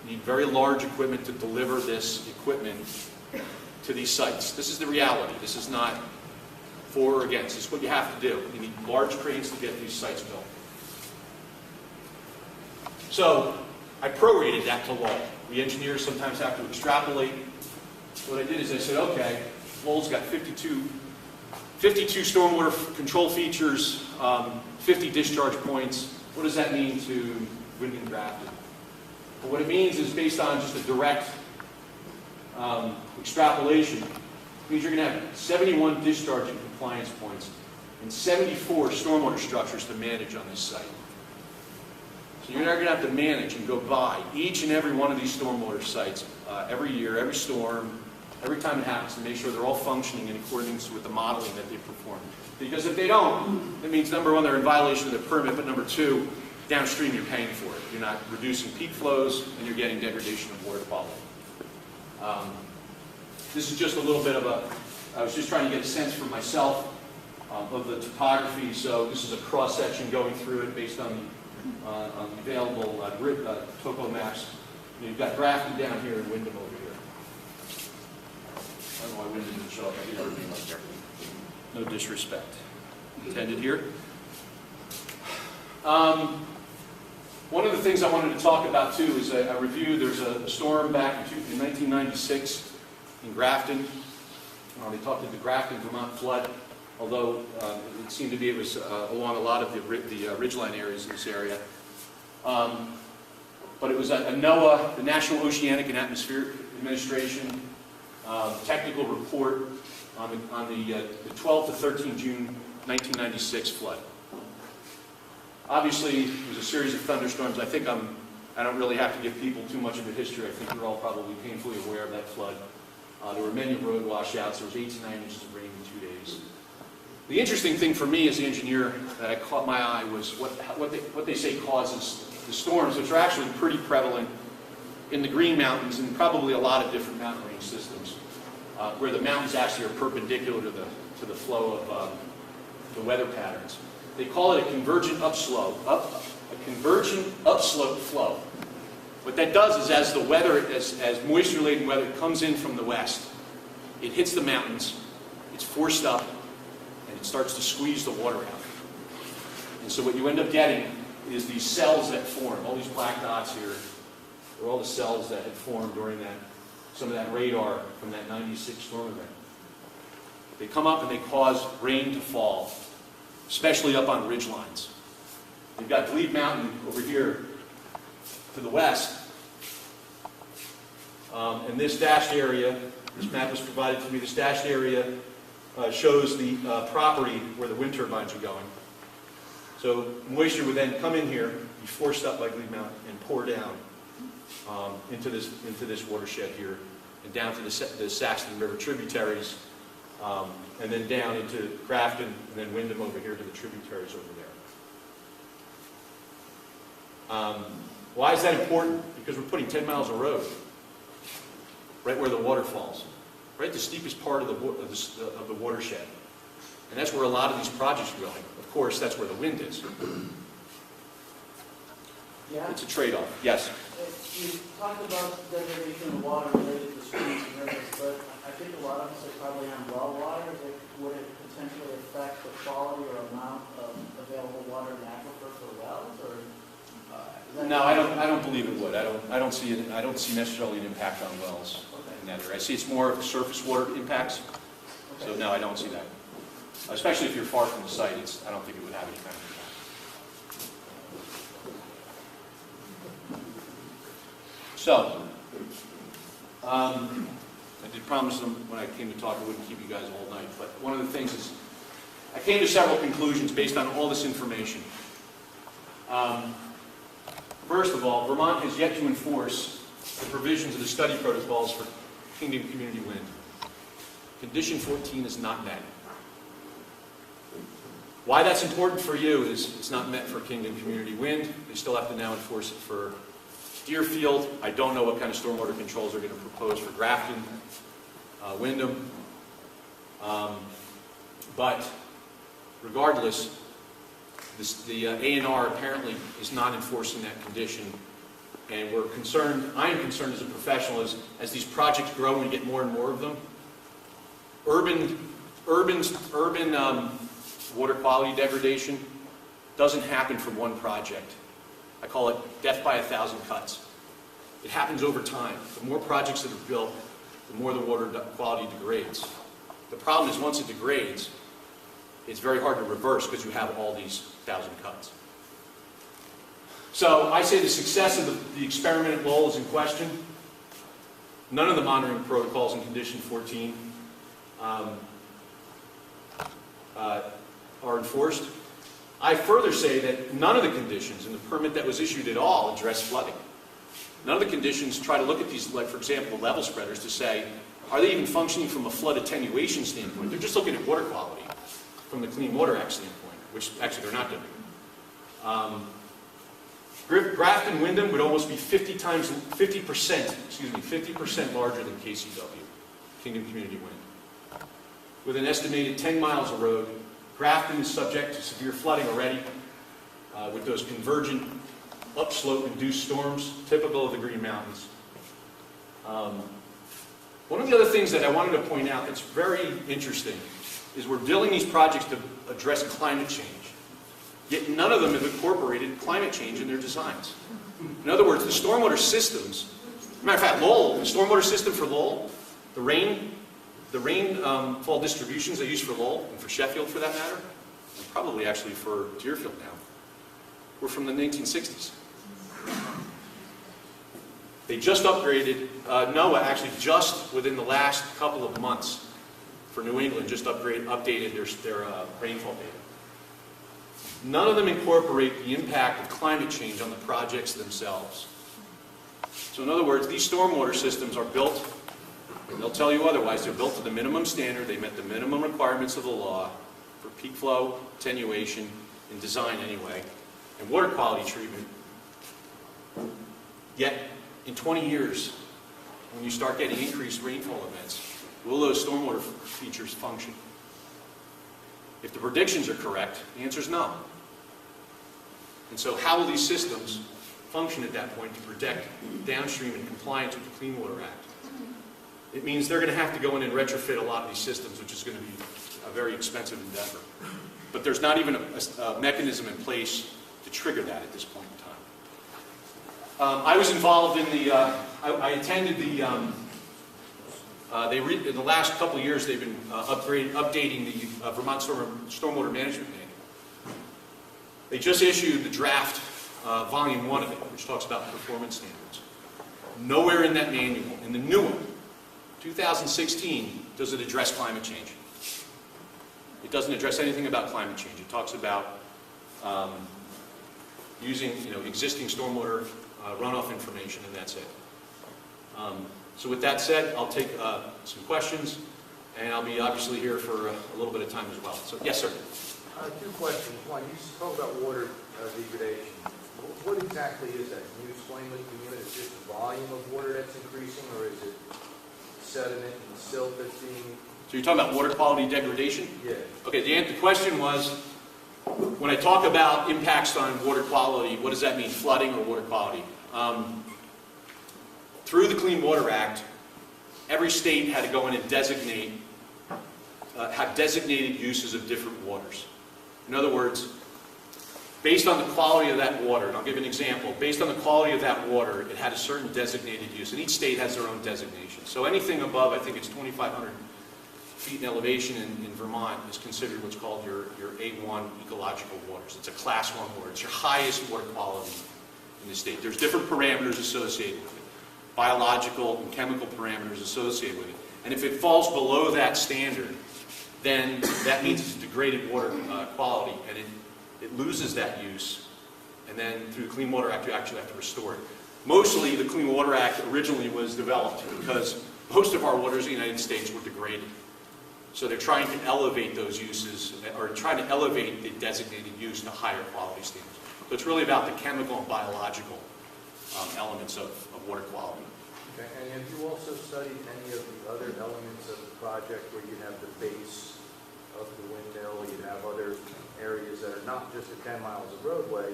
you need very large equipment to deliver this equipment to these sites. This is the reality. This is not for or against. This is what you have to do. You need large cranes to get these sites built. So I prorated that to Lowell. We engineers sometimes have to extrapolate. What I did is I said, okay, Lowell's got 52 stormwater control features, 50 discharge points. What does that mean to Windham and Grafton? Well, what it means is based on just a direct extrapolation, it means you're going to have 71 discharge and compliance points and 74 stormwater structures to manage on this site. So you're not going to have to manage and go by each and every one of these stormwater sites every year, every storm, every time it happens, to make sure they're all functioning in accordance with the modeling that they perform. Because if they don't, it means number one, they're in violation of their permit, but number two, downstream you're paying for it. You're not reducing peak flows and you're getting degradation of water quality. This is just a little bit of I was just trying to get a sense for myself of the topography. So this is a cross section going through it based on the available grid topo maps. You've got Grafton down here and Windham over here. I don't know why Windham didn't show up. I did everything like that. No disrespect intended here. One of the things I wanted to talk about too is a review. There's a storm back in 1996 in Grafton. They talked of the Grafton, Vermont flood, although it seemed to be it was along a lot of the ridgeline areas in this area. But it was a NOAA, the National Oceanic and Atmospheric Administration, technical report on the 12 to 13 June 1996 flood. Obviously, it was a series of thunderstorms. I don't really have to give people too much of a history. I think you're all probably painfully aware of that flood. There were many road washouts. There was 8 to 9 inches of rain in 2 days. The interesting thing for me as the engineer that I caught my eye was what they say causes the storms, which are actually pretty prevalent in the Green Mountains and probably a lot of different mountain range systems, where the mountains actually are perpendicular to the flow of the weather patterns. They call it a convergent upslope flow. What that does is as the weather, as moisture-laden weather comes in from the west, it hits the mountains, it's forced up, and it starts to squeeze the water out. And so what you end up getting is these cells that form. All these black dots here are all the cells that had formed during some of that radar from that 96 storm event. They come up and they cause rain to fall, especially up on ridge lines. You've got Glebe Mountain over here to the west. And this dashed area, this map was provided to me, this dashed area shows the property where the wind turbines are going. So moisture would then come in here, be forced up by Glebe Mountain, and pour down into this watershed here, and down to the Saxon River tributaries, and then down into Grafton, and then Windham over here to the tributaries over there. Why is that important? Because we're putting 10 miles of road right where the water falls, right the steepest part of the watershed. And that's where a lot of these projects are going. Of course, that's where the wind is. Yeah. It's a trade-off. Yes? You talked about degradation of water related to streams and rivers, but I think a lot of us are probably on well water. Would it potentially affect the quality or amount of available water in the aquifer for wells? Or, no, I don't believe it would. I don't see necessarily an impact on wells in that area. I see it's more of surface water impacts. Okay. So no, I don't see that. Especially if you're far from the site, I don't think it would have any kind of impact. So, I did promise them when I came to talk I wouldn't keep you guys all night, but one of the things is I came to several conclusions based on all this information. First of all, Vermont has yet to enforce the provisions of the study protocols for Kingdom Community Wind. Condition 14 is not met. Why that's important for you is it's not met for Kingdom Community Wind. They still have to now enforce it for Deerfield. I don't know what kind of stormwater controls they're going to propose for Grafton, Windham. But regardless, the A&R apparently is not enforcing that condition. And we're concerned, I am concerned as a professional, as these projects grow and we get more and more of them, urban water quality degradation doesn't happen from one project. I call it death by 1,000 cuts. It happens over time. The more projects that are built, the more the water quality degrades. The problem is once it degrades, it's very hard to reverse because you have all these 1,000 cuts. So I say the success of the experiment at Lowell is in question. None of the monitoring protocols in Condition 14 are enforced. I further say that none of the conditions in the permit that was issued at all address flooding. None of the conditions try to look at these, like for example, the level spreaders to say, are they even functioning from a flood attenuation standpoint? They're just looking at water quality from the Clean Water Act standpoint, which actually they're not doing. Grafton Windham would almost be 50% larger than KCW, Kingdom Community Wind. With an estimated 10 miles of road, Grafton is subject to severe flooding already with those convergent upslope-induced storms typical of the Green Mountains. One of the other things that I wanted to point out that's very interesting is we're building these projects to address climate change. Yet none of them have incorporated climate change in their designs. In other words, the stormwater systems, matter of fact, Lowell, the stormwater system for Lowell, the rainfall distributions they use for Lowell, and for Sheffield for that matter, and probably actually for Deerfield now, were from the 1960s. They just upgraded, NOAA actually just within the last couple of months for New England just updated their rainfall data. None of them incorporate the impact of climate change on the projects themselves. So in other words, these stormwater systems are built, and they'll tell you otherwise, they're built to the minimum standard, they met the minimum requirements of the law for peak flow, attenuation, and design anyway, and water quality treatment. Yet, in 20 years, when you start getting increased rainfall events, will those stormwater features function? If the predictions are correct, the answer is no. And so how will these systems function at that point to protect downstream in compliance with the Clean Water Act? It means they're going to have to go in and retrofit a lot of these systems, which is going to be a very expensive endeavor. But there's not even a mechanism in place to trigger that at this point in time. I was involved in the, I attended the, in the last couple of years they've been updating the Vermont Stormwater Management Manual. They just issued the draft volume 1 of it, which talks about performance standards. Nowhere in that manual, in the new one, 2016, does it address climate change. It doesn't address anything about climate change. It talks about using existing stormwater runoff information, and that's it. So with that said, I'll take some questions, and I'll be obviously here for a little bit of time as well. So yes, sir. 2 questions. One, you spoke about water degradation. What exactly is that? Can you explain what you mean? Is it just the volume of water that's increasing, or is it sediment and silt that's being... So you're talking about water quality degradation? Yeah. Okay, the question was, when I talk about impacts on water quality, what does that mean, flooding or water quality? Through the Clean Water Act, every state had to go in and designate, have designated uses of different waters. In other words, based on the quality of that water, and I'll give an example, based on the quality of that water, it had a certain designated use, and each state has their own designation. So anything above, I think it's 2,500 feet in elevation in Vermont is considered what's called your A1 ecological waters. It's a class 1 water. It's your highest water quality in the state. There's different parameters associated with it, biological and chemical parameters associated with it. And if it falls below that standard, then that means it's degraded water quality, and it loses that use. And then through the Clean Water Act, you actually have to restore it. Mostly, the Clean Water Act originally was developed because most of our waters in the United States were degraded. So they're trying to elevate those uses, or trying to elevate the designated use to higher quality standards. So it's really about the chemical and biological elements of water quality. Okay, and have you also studied any of the other elements of the project where you have the base of the windmill, you have other areas that are not just the 10 miles of roadway,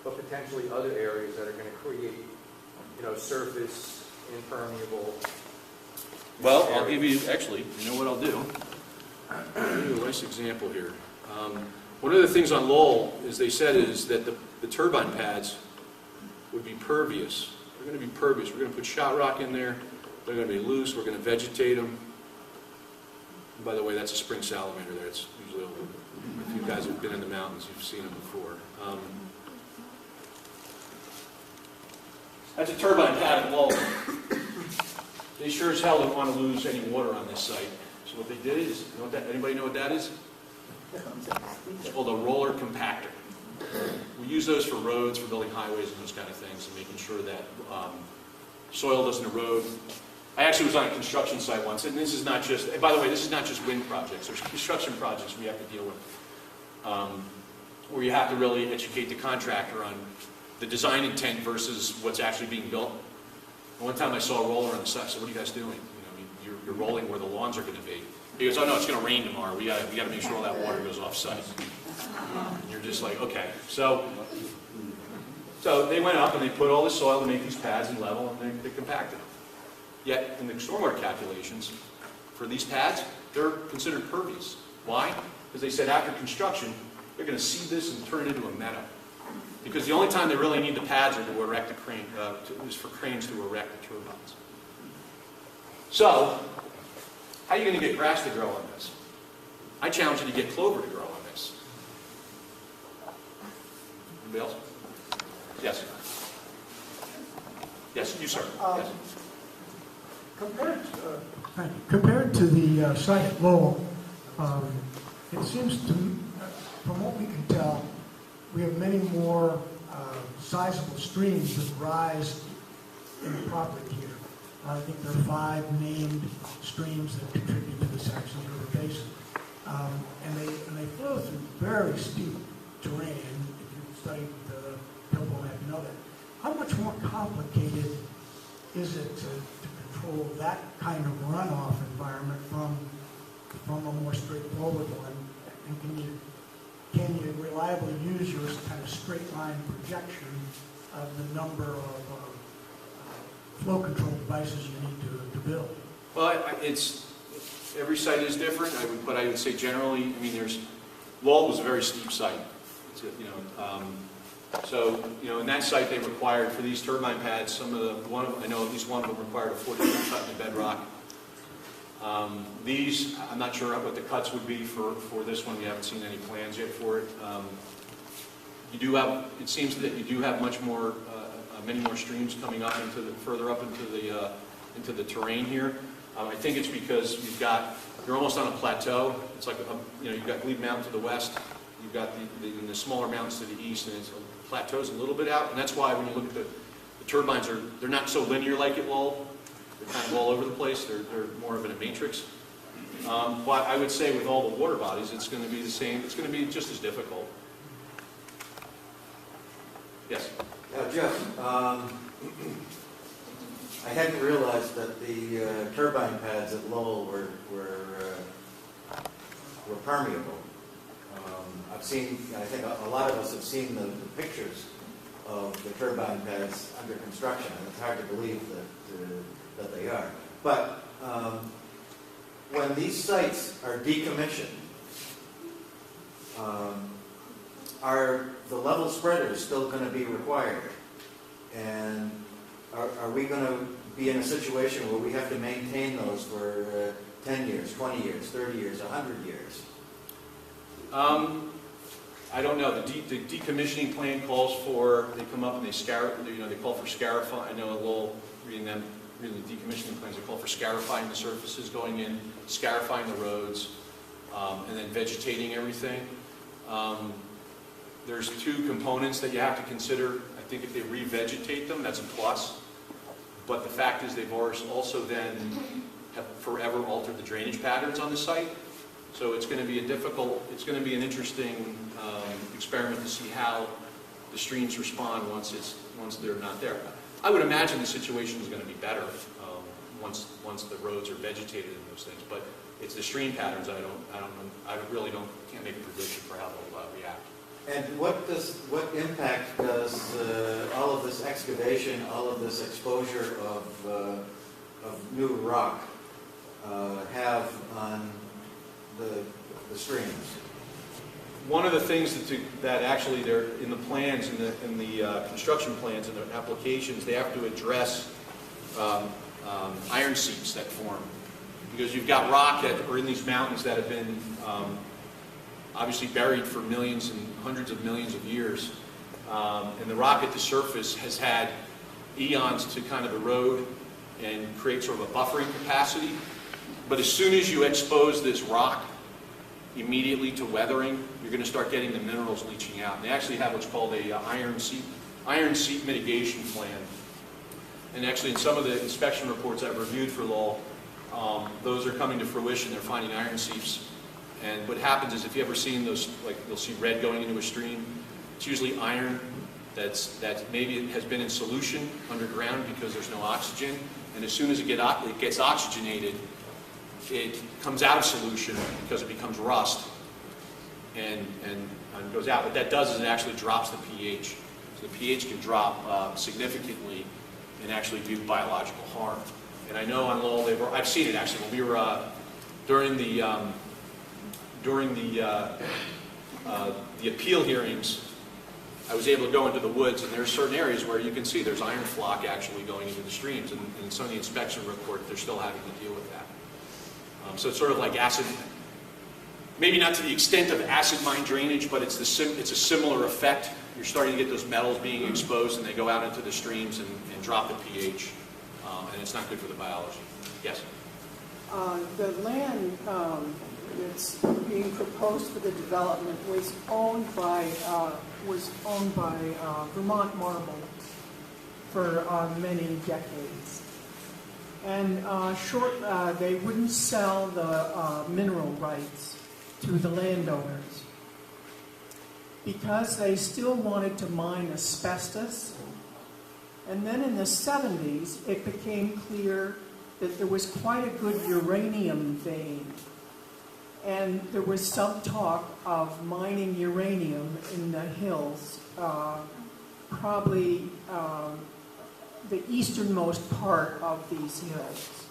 but potentially other areas that are going to create, surface impermeable. Well, I'll give you, actually, you know what I'll do? I'll give you a nice example here. One of the things on Lowell is they said is that the turbine pads would be pervious. They're going to be pervious. We're going to put shot rock in there. They're going to be loose. We're going to vegetate them. And by the way, that's a spring salamander there. It's usually, if you guys have been in the mountains, you've seen them before. That's a turbine pad at Lowell. They sure as hell don't want to lose any water on this site. So what they did is, anybody know what that is? It's called a roller compactor. We use those for roads, for building highways and those kind of things, and making sure that soil doesn't erode. I actually was on a construction site once, and this is not just, by the way, this is not just wind projects. There's construction projects we have to deal with, where you have to really educate the contractor on the design intent versus what's actually being built. One time I saw a roller on the site. I said, "What are you guys doing? You're rolling where the lawns are going to be." He goes, "Oh no, it's going to rain tomorrow. We got to make sure all that water goes off site." And you're just like, okay. So they went up and they put all the soil to make these pads and level, and they compacted them. Yet in the stormwater calculations for these pads, they're considered pervious. Why? Because they said after construction, you they're going to see this and turn it into a meadow. Because the only time they really need the pads are to erect a crane, is for cranes to erect the turbines. So, how are you going to get grass to grow on this? I challenge you to get clover to grow on this. Anybody else? Yes. Yes, you, sir. Yes. Compared to the site at Lowell, it seems to, from what we can tell, we have many more sizable streams that rise in the property here. I think there are 5 named streams that contribute to the Saxon River Basin. And they flow through very steep terrain. If you've studied the topo map, you know that. How much more complicated is it to control that kind of runoff environment from a more straightforward one? And can you reliably use your kind of straight line projection of the number of flow control devices you need to build? Well, every site is different, but I would say generally, I mean, Lowell was a very steep site. It's so, in that site they required, for these turbine pads, I know at least one of them required a 40-foot cut in the bedrock. These, I'm not sure what the cuts would be for this one. We haven't seen any plans yet for it. It seems that you do have many more streams coming up further up into the terrain here. I think it's because you're almost on a plateau. It's like, you've got Glebe Mountain to the west, you've got the smaller mountains to the east, and it plateaus a little bit out, and that's why when you look at the turbines, they're not so linear like at Lowell. They're kind of all over the place. They're more of in a matrix. But I would say with all the water bodies, it's going to be the same. It's going to be just as difficult. Yes? Jeff, I hadn't realized that the turbine pads at Lowell were permeable. I've seen, I think a lot of us have seen the pictures of the turbine pads under construction, and it's hard to believe that they are. But when these sites are decommissioned, are the level spreaders still going to be required? And are we going to be in a situation where we have to maintain those for 10 years, 20 years, 30 years, 100 years? I don't know. The decommissioning plan calls for, they come up and they call for scarifying. I know a little, reading the decommissioning plans, they call for scarifying the surfaces going in, scarifying the roads, and then vegetating everything. There's 2 components that you have to consider. I think if they revegetate them, that's a plus. But the fact is they've also then have forever altered the drainage patterns on the site. So it's going to be an interesting experiment to see how the streams respond once they're not there. I would imagine the situation is going to be better once the roads are vegetated and those things. But it's the stream patterns I can't make a prediction for how they'll react. And what impact does all of this excavation, all of this exposure of new rock have on the streams? One of the things that actually they're in the plans, in the construction plans and the applications, they have to address iron seeps that form, because you've got rock that are in these mountains that have been obviously buried for millions and hundreds of millions of years, and the rock at the surface has had eons to kind of erode and create sort of a buffering capacity. But as soon as you expose this rock immediately to weathering, you're going to start getting the minerals leaching out. And they actually have what's called a iron seep mitigation plan. And actually in some of the inspection reports I've reviewed for Lowell, those are coming to fruition. They're finding iron seeps. And what happens is, if you've ever seen those, like you'll see red going into a stream, it's usually iron that maybe it has been in solution underground because there's no oxygen. And as soon as it gets oxygenated, it comes out of solution because it becomes rust and goes out. What that does is it actually drops the pH. So the pH can drop significantly and actually do biological harm. And I know on Lowell, I've seen it actually when we were during the the appeal hearings, I was able to go into the woods, and there are certain areas where you can see there's iron flock actually going into the streams, and in some of the inspection report, they're still having to deal with that. So it's sort of like acid, maybe not to the extent of acid mine drainage, but it's a similar effect. You're starting to get those metals being exposed, and they go out into the streams and drop the pH, and it's not good for the biology. Yes? The land that's being proposed for the development was owned by Vermont Marble for many decades, and they wouldn't sell the mineral rights to the landowners because they still wanted to mine asbestos. And then in the 70s, it became clear that there was quite a good uranium vein. And there was some talk of mining uranium in the hills, probably the easternmost part of these hills.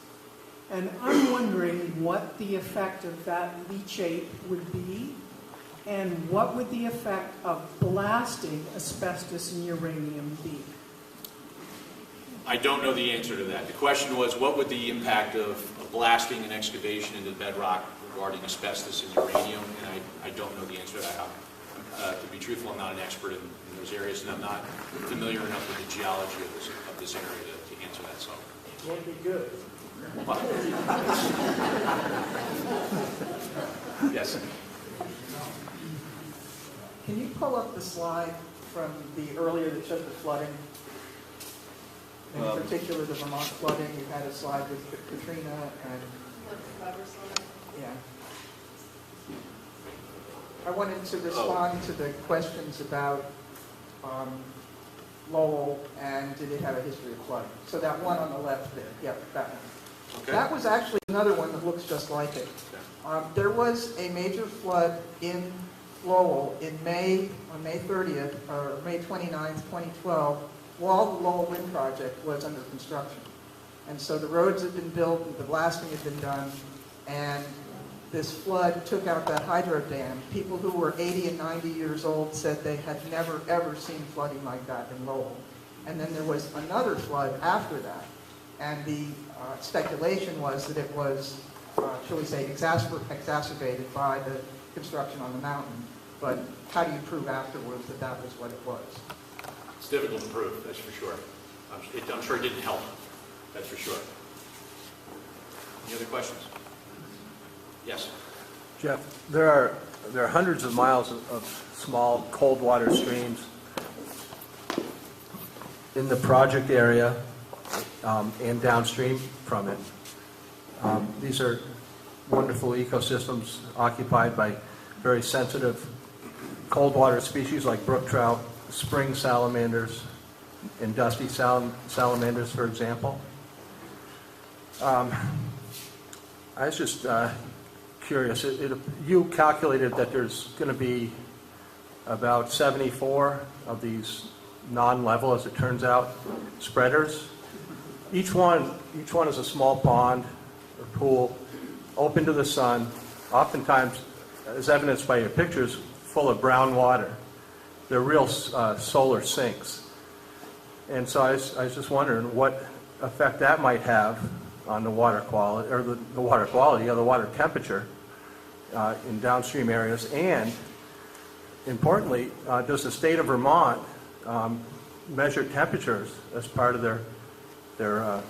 And I'm wondering what the effect of that leachate would be, and what would the effect of blasting asbestos and uranium be? I don't know the answer to that. The question was, what would the impact of blasting and excavation into bedrock regarding asbestos and uranium? And I don't know the answer to that. To be truthful, I'm not an expert in those areas, and I'm not familiar enough with the geology of this area to answer that. So, Can't be good. Yes. Can you pull up the slide from the earlier that showed the flooding? In particular, the Vermont flooding. You had a slide with Katrina and... Yeah. I wanted to respond to the questions about Lowell and did it have a history of flooding. So that one on the left there. Yep, that one. Okay. That was actually another one that looks just like it. There was a major flood in Lowell in on May 30th, or May 29th, 2012, while the Lowell Wind Project was under construction. And so the roads had been built, and the blasting had been done, and this flood took out that hydro dam. People who were 80 and 90 years old said they had never, ever seen flooding like that in Lowell. And then there was another flood after that. And the speculation was that it was, shall we say, exacerbated by the construction on the mountain. But how do you prove afterwards that that was what it was? It's difficult to prove, that's for sure. I'm sure it didn't help, that's for sure. Any other questions? Yes. Jeff, there are hundreds of miles of small cold water streams in the project area and downstream from it. These are wonderful ecosystems occupied by very sensitive cold water species like brook trout, spring salamanders, and dusty salamanders, for example. I was just curious. You calculated that there's going to be about 74 of these non-level, as it turns out, spreaders. Each one is a small pond or pool, open to the sun, oftentimes, as evidenced by your pictures, full of brown water. They're real solar sinks. And so I was just wondering what effect that might have on the water quality, or the water quality, or the water temperature in downstream areas. And importantly, does the state of Vermont measure temperatures as part of their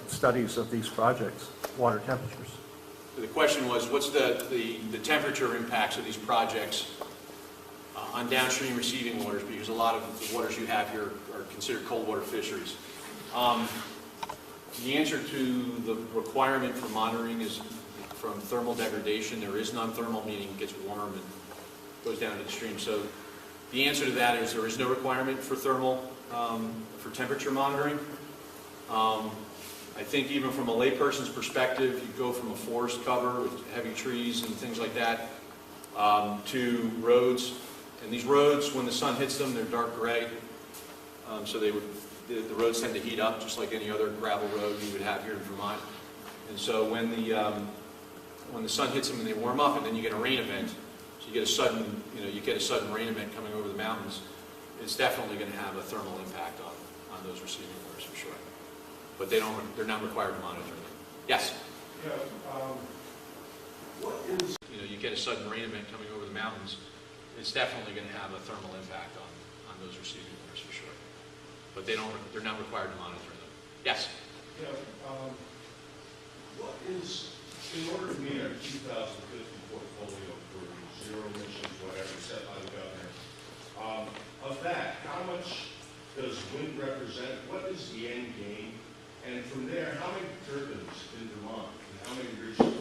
studies of these projects, water temperatures? So the question was, what's the temperature impacts of these projects on downstream receiving waters, because a lot of the waters you have here are considered cold water fisheries. The answer to the requirement for monitoring is from thermal degradation. There is non-thermal, meaning it gets warm and goes down to the stream. So the answer to that is there is no requirement for thermal, for temperature monitoring. I think even from a layperson's perspective, you go from a forest cover with heavy trees and things like that to roads. And these roads, when the sun hits them, they're dark gray. So the roads tend to heat up just like any other gravel road you would have here in Vermont. And so when the sun hits them and they warm up, and then you get a rain event, So you get a sudden, you get a sudden rain event coming over the mountains, it's definitely going to have a thermal impact on those receiving waters for sure. But they're not required to monitor them. Yes? Yeah, what is... You get a sudden rain event coming over the mountains, it's definitely going to have a thermal impact on those receiving waters for sure. But they're not required to monitor them. Yes? Yeah, what is, in order to meet our 2050 portfolio for zero emissions, whatever, set by the governor, of that, how much does wind represent? What is the end game? And from there, how many turbines in Vermont? And how many resources?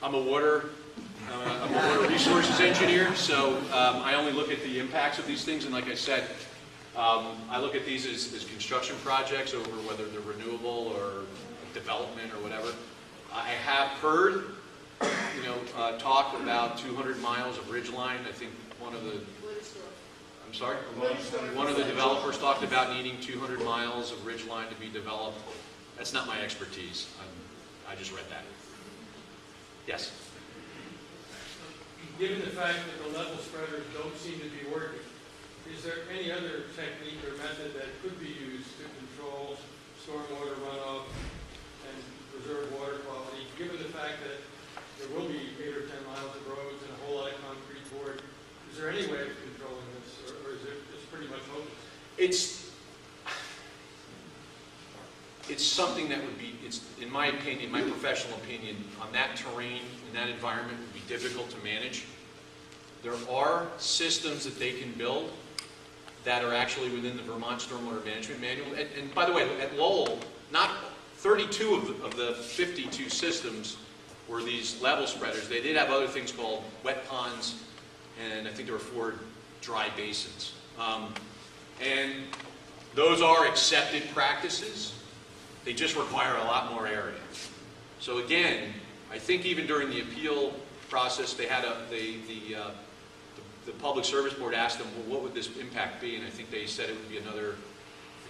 I'm a water resources engineer, so I only look at the impacts of these things. And like I said, I look at these as construction projects over whether they're renewable or development or whatever. I have heard, talk about 200 miles of ridgeline. I think one of the developers talked about needing 200 miles of ridgeline to be developed. That's not my expertise. I just read that. Yes? Given the fact that the level spreaders don't seem to be working, is there any other technique or method that could be used to control stormwater runoff and preserve water quality, given the fact that there will be 8 or 10 miles of roads and a whole lot of concrete poured? Is there any way of controlling this, or is it just pretty much hopeless? It's something that would be, in my opinion, my professional opinion, on that terrain, in that environment, would be difficult to manage. There are systems that they can build that are actually within the Vermont Stormwater Management Manual. And by the way, at Lowell, not 32 of the 52 systems were these level spreaders. They did have other things called wet ponds, and I think there were 4 dry basins. And those are accepted practices. They just require a lot more area. So again, I think even during the appeal process, they had the Public Service Board asked them, well, what would this impact be? And I think they said it would be another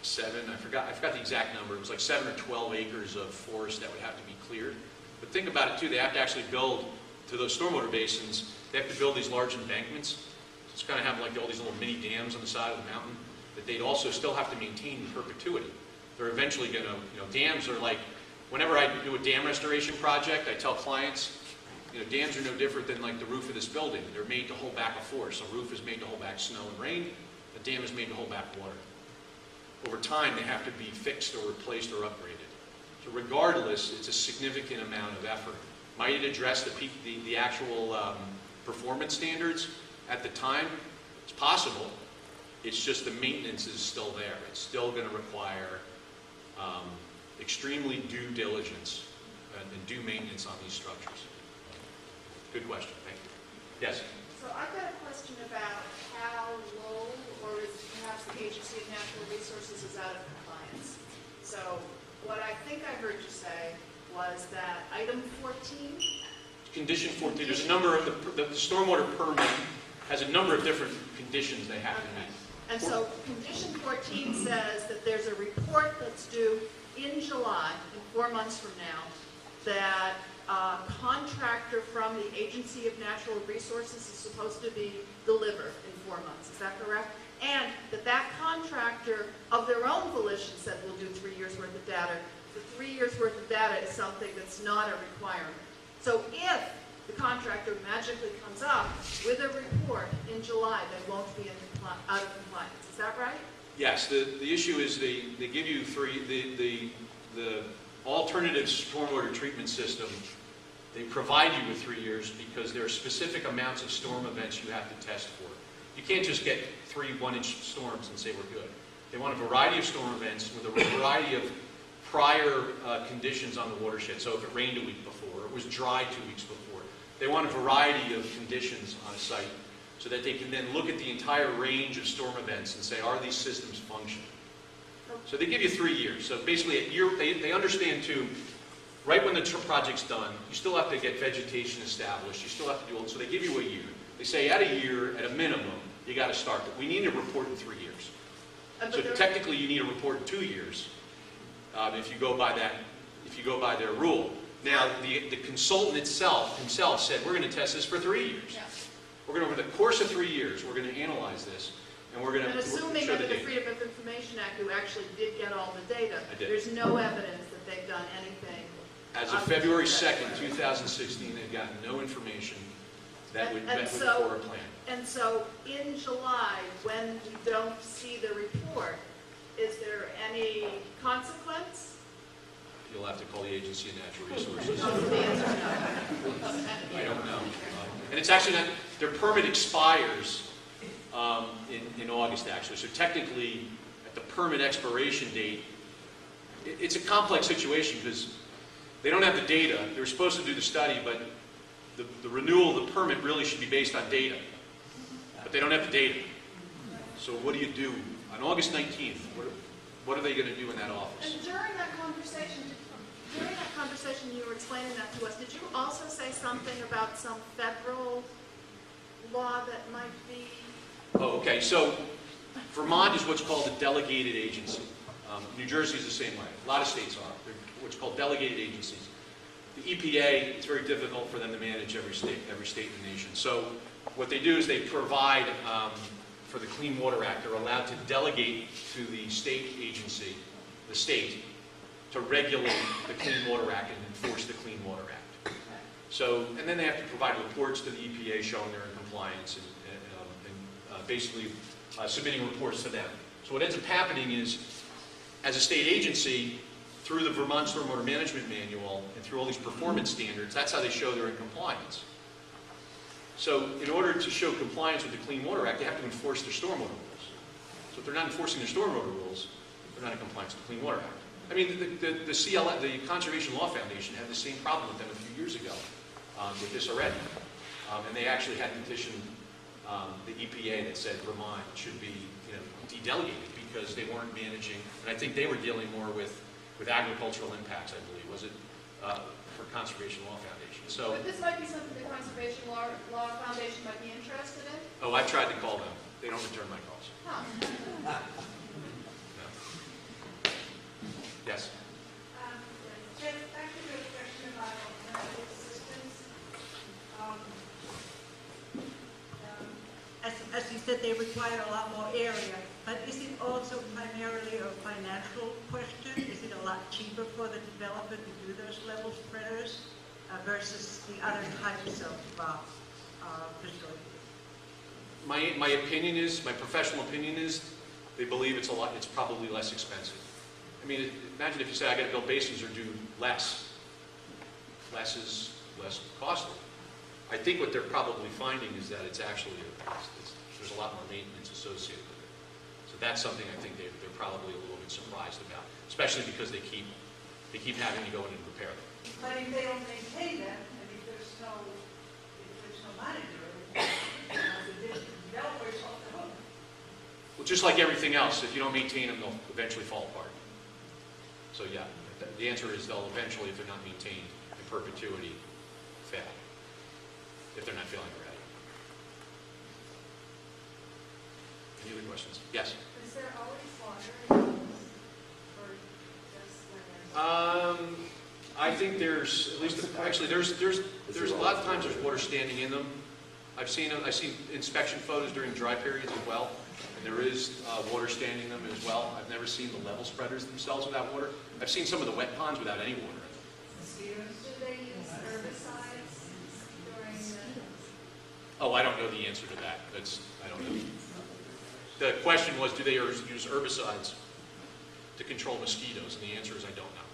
7. I forgot the exact number. It was like 7 or 12 acres of forest that would have to be cleared. But think about it too. They have to actually build to those stormwater basins. They have to build these large embankments. So it's kind of have like all these little mini dams on the side of the mountain that they'd also still have to maintain in perpetuity. They're eventually going to, dams are like, whenever I do a dam restoration project, I tell clients, dams are no different than like the roof of this building. They're made to hold back a force. A roof is made to hold back snow and rain. A dam is made to hold back water. Over time, they have to be fixed or replaced or upgraded. So regardless, it's a significant amount of effort. Might it address the actual performance standards at the time? It's possible. It's just the maintenance is still there. It's still going to require extremely due diligence and due maintenance on these structures. Good question. Thank you. Yes? So I've got a question about how low, or is perhaps the Agency of Natural Resources is out of compliance. So what I think I heard you say was that item 14? Condition 14. There's a number of, the stormwater permit has a number of different conditions they have to meet. And so condition 14 says that there's a report that's due in July, in 4 months from now, that a contractor from the Agency of Natural Resources is supposed to be delivered in 4 months. Is that correct? And that contractor, of their own volition, said we'll do 3 years worth of data. The 3 years worth of data is something that's not a requirement. So if the contractor magically comes up with a report in July, they won't be out of compliance. Is that right? Yes. The issue is they give you the alternative stormwater treatment system. They provide you with 3 years because there are specific amounts of storm events you have to test for. You can't just get 3 one-inch storms and say we're good. They want a variety of storm events with a variety of prior conditions on the watershed. So if it rained a week before, it was dry 2 weeks before. They want a variety of conditions on a site so that they can then look at the entire range of storm events and say, are these systems functioning? So they give you 3 years. So basically, they understand too, right when the project's done, you still have to get vegetation established. You still have to do it. So they give you a year. They say at a year, at a minimum, you got to start. But we need a report in 3 years. So technically, you need a report in 2 years if you go by that. If you go by their rule. Now, the consultant himself said, we're going to test this for 3 years. Yeah. We're going to, over the course of 3 years, we're going to analyze this, and we're going to And assuming show the under the data. Freedom of Information Act, you actually did get all the data, I did. there's no evidence that they've done anything. As of February 2nd, 2016, they've gotten no information that would for a plan. And so in July, when we don't see the report, is there any consequence? You'll have to call the Agency of Natural Resources. The answer is no. I don't know. And it's actually not, their permit expires in August, actually. So technically, at the permit expiration date, it's a complex situation because they don't have the data. They were supposed to do the study, but the renewal of the permit really should be based on data. But they don't have the data. So what do you do? On August 19th, what are they going to do in that office? And during that conversation you were explaining that to us, did you also say something about some federal law that might be? Oh, okay. So Vermont is what's called a delegated agency. New Jersey is the same way. A lot of states are. They're what's called delegated agencies. The EPA, it's very difficult for them to manage every state in the nation. So what they do is they provide, for the Clean Water Act, they're allowed to delegate to the state agency, the state, to regulate the Clean Water Act and enforce the Clean Water Act. So, and then they have to provide reports to the EPA showing they're in compliance and basically submitting reports to them. So what ends up happening is, as a state agency, through the Vermont Stormwater Management Manual and through all these performance standards, that's how they show they're in compliance. So in order to show compliance with the Clean Water Act, they have to enforce their stormwater rules. So if they're not enforcing their stormwater rules, they're not in compliance with the Clean Water Act. I mean, the Conservation Law Foundation had the same problem with them a few years ago with this already. And they actually had petitioned the EPA that said Vermont should be, de-delegated because they weren't managing, and I think they were dealing more with agricultural impacts, I believe, was it, for Conservation Law Foundation. So, But this might be something the Conservation Law Foundation might be interested in? oh, I've tried to call them. They don't return my calls. Huh. No. Yes? Jeff, back to the question about alternative systems. As you said, they require a lot more area, but is it also primarily a financial question? Is it a lot cheaper for the developer to do those level spreaders versus the other types of facilities? My opinion is, my professional opinion is, they believe it's probably less expensive. I mean, imagine if you say, I got to build basins or do less. Less is less costly. I think what they're probably finding is that it's actually, there's a lot more maintenance associated with it. So that's something I think they're probably a little bit surprised about, especially because they keep having to go in and repair them. But if they don't maintain them, and if there's no manager, the developer's off the hook. Well, just like everything else, if you don't maintain them, they'll eventually fall apart. So yeah, the answer is they'll eventually, if they're not maintained in perpetuity, fail. If they're not feeling ready. Any other questions? Yes? Is there always water in those, or just when there's... I think there's at least actually there's a lot of times there's water standing in them. I've seen inspection photos during dry periods as well, and there is water standing in them as well. I've never seen the level spreaders themselves without water. I've seen some of the wet ponds without any water. Do they use herbicides during the... Oh, I don't know the answer to that. I don't know. The question was, do they use herbicides to control mosquitoes? And the answer is, I don't know.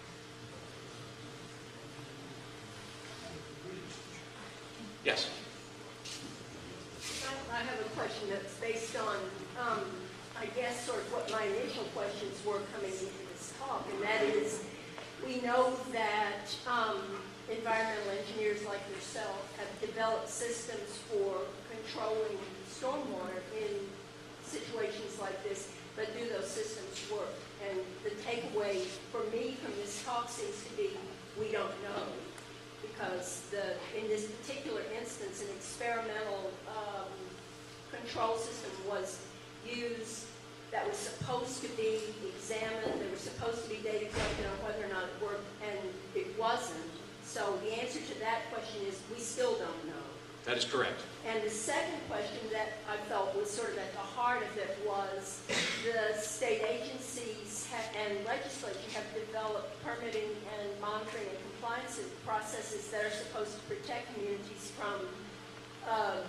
Yes? I have a question that's based on, I guess, sort of what my initial questions were coming into this talk, and that is, we know that environmental engineers like yourself have developed systems for controlling stormwater in situations like this, but do those systems work? And the takeaway for me from this talk seems to be, we don't know. Because in this particular instance, an experimental control system was used that was supposed to be examined. There was supposed to be data collected on whether or not it worked, and it wasn't. So the answer to that question is we still don't know. That is correct. And the second question that I felt was sort of at the heart of it was the state agencies and legislature have developed permitting and monitoring and compliance processes that are supposed to protect communities from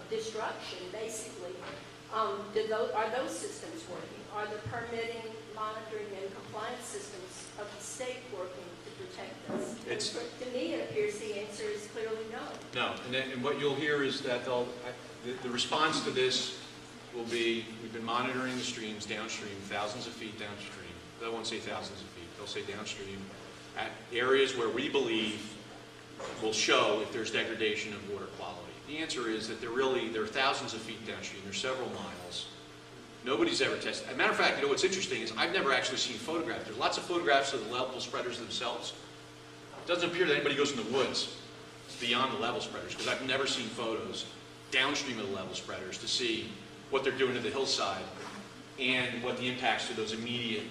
destruction, basically. Are those systems working? Are the permitting, monitoring, and compliance systems of the state working to protect us? To me, it appears the answer is clearly no. No, and what you'll hear is that the response to this will be, we've been monitoring the streams downstream, thousands of feet downstream. They won't say thousands of feet, they'll say downstream, at areas where we believe will show if there's degradation of water quality. The answer is that there are thousands of feet downstream, they're several miles. Nobody's ever tested. As a matter of fact, what's interesting is I've never actually seen photographs. There's lots of photographs of the level spreaders themselves. It doesn't appear that anybody goes in the woods beyond the level spreaders, because I've never seen photos downstream of the level spreaders to see what they're doing to the hillside and what the impacts to those immediate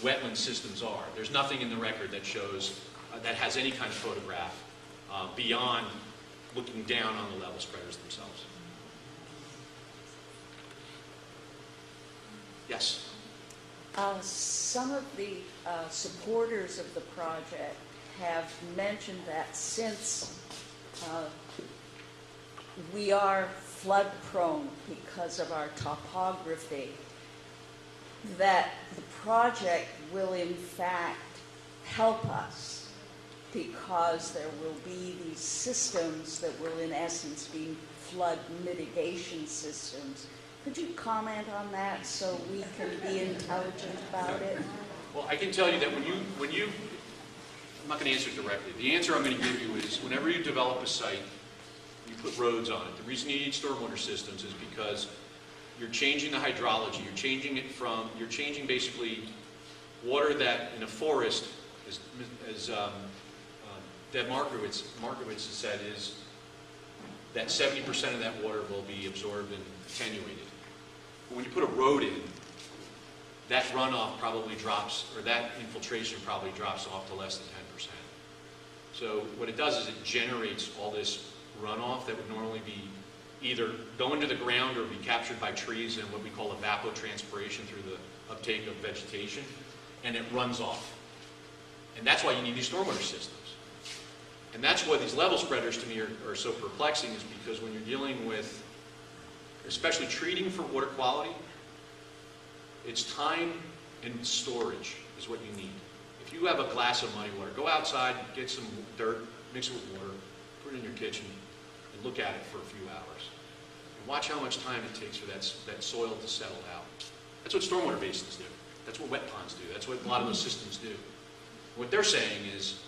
wetland systems are. There's nothing in the record that shows, that has any kind of photograph beyond looking down on the level spreaders themselves. Yes? Some of the supporters of the project have mentioned that since we are flood prone because of our topography, that the project will in fact help us because there will be these systems that will in essence be flood mitigation systems. Could you comment on that so we can be intelligent about it? Well, I can tell you that when you I'm not going to answer it directly. The answer I'm going to give you is whenever you develop a site, you put roads on it. The reason you need stormwater systems is because you're changing the hydrology. You're changing basically water that in a forest, as Deb Markowitz has said, is that 70% of that water will be absorbed and attenuated. But when you put a road in, that runoff probably drops, or that infiltration probably drops off to less than 10%. So what it does is it generates all this runoff that would normally be either go into the ground or be captured by trees and what we call evapotranspiration through the uptake of vegetation, and it runs off. And that's why you need these stormwater systems. And that's why these level spreaders to me are so perplexing, is because when you're dealing with, especially treating for water quality, it's time and storage is what you need. If you have a glass of muddy water, go outside, get some dirt, mix it with water, put it in your kitchen, and look at it for a few hours. And watch how much time it takes for that soil to settle out. That's what stormwater basins do. That's what wet ponds do. That's what a lot of those systems do. What they're saying is,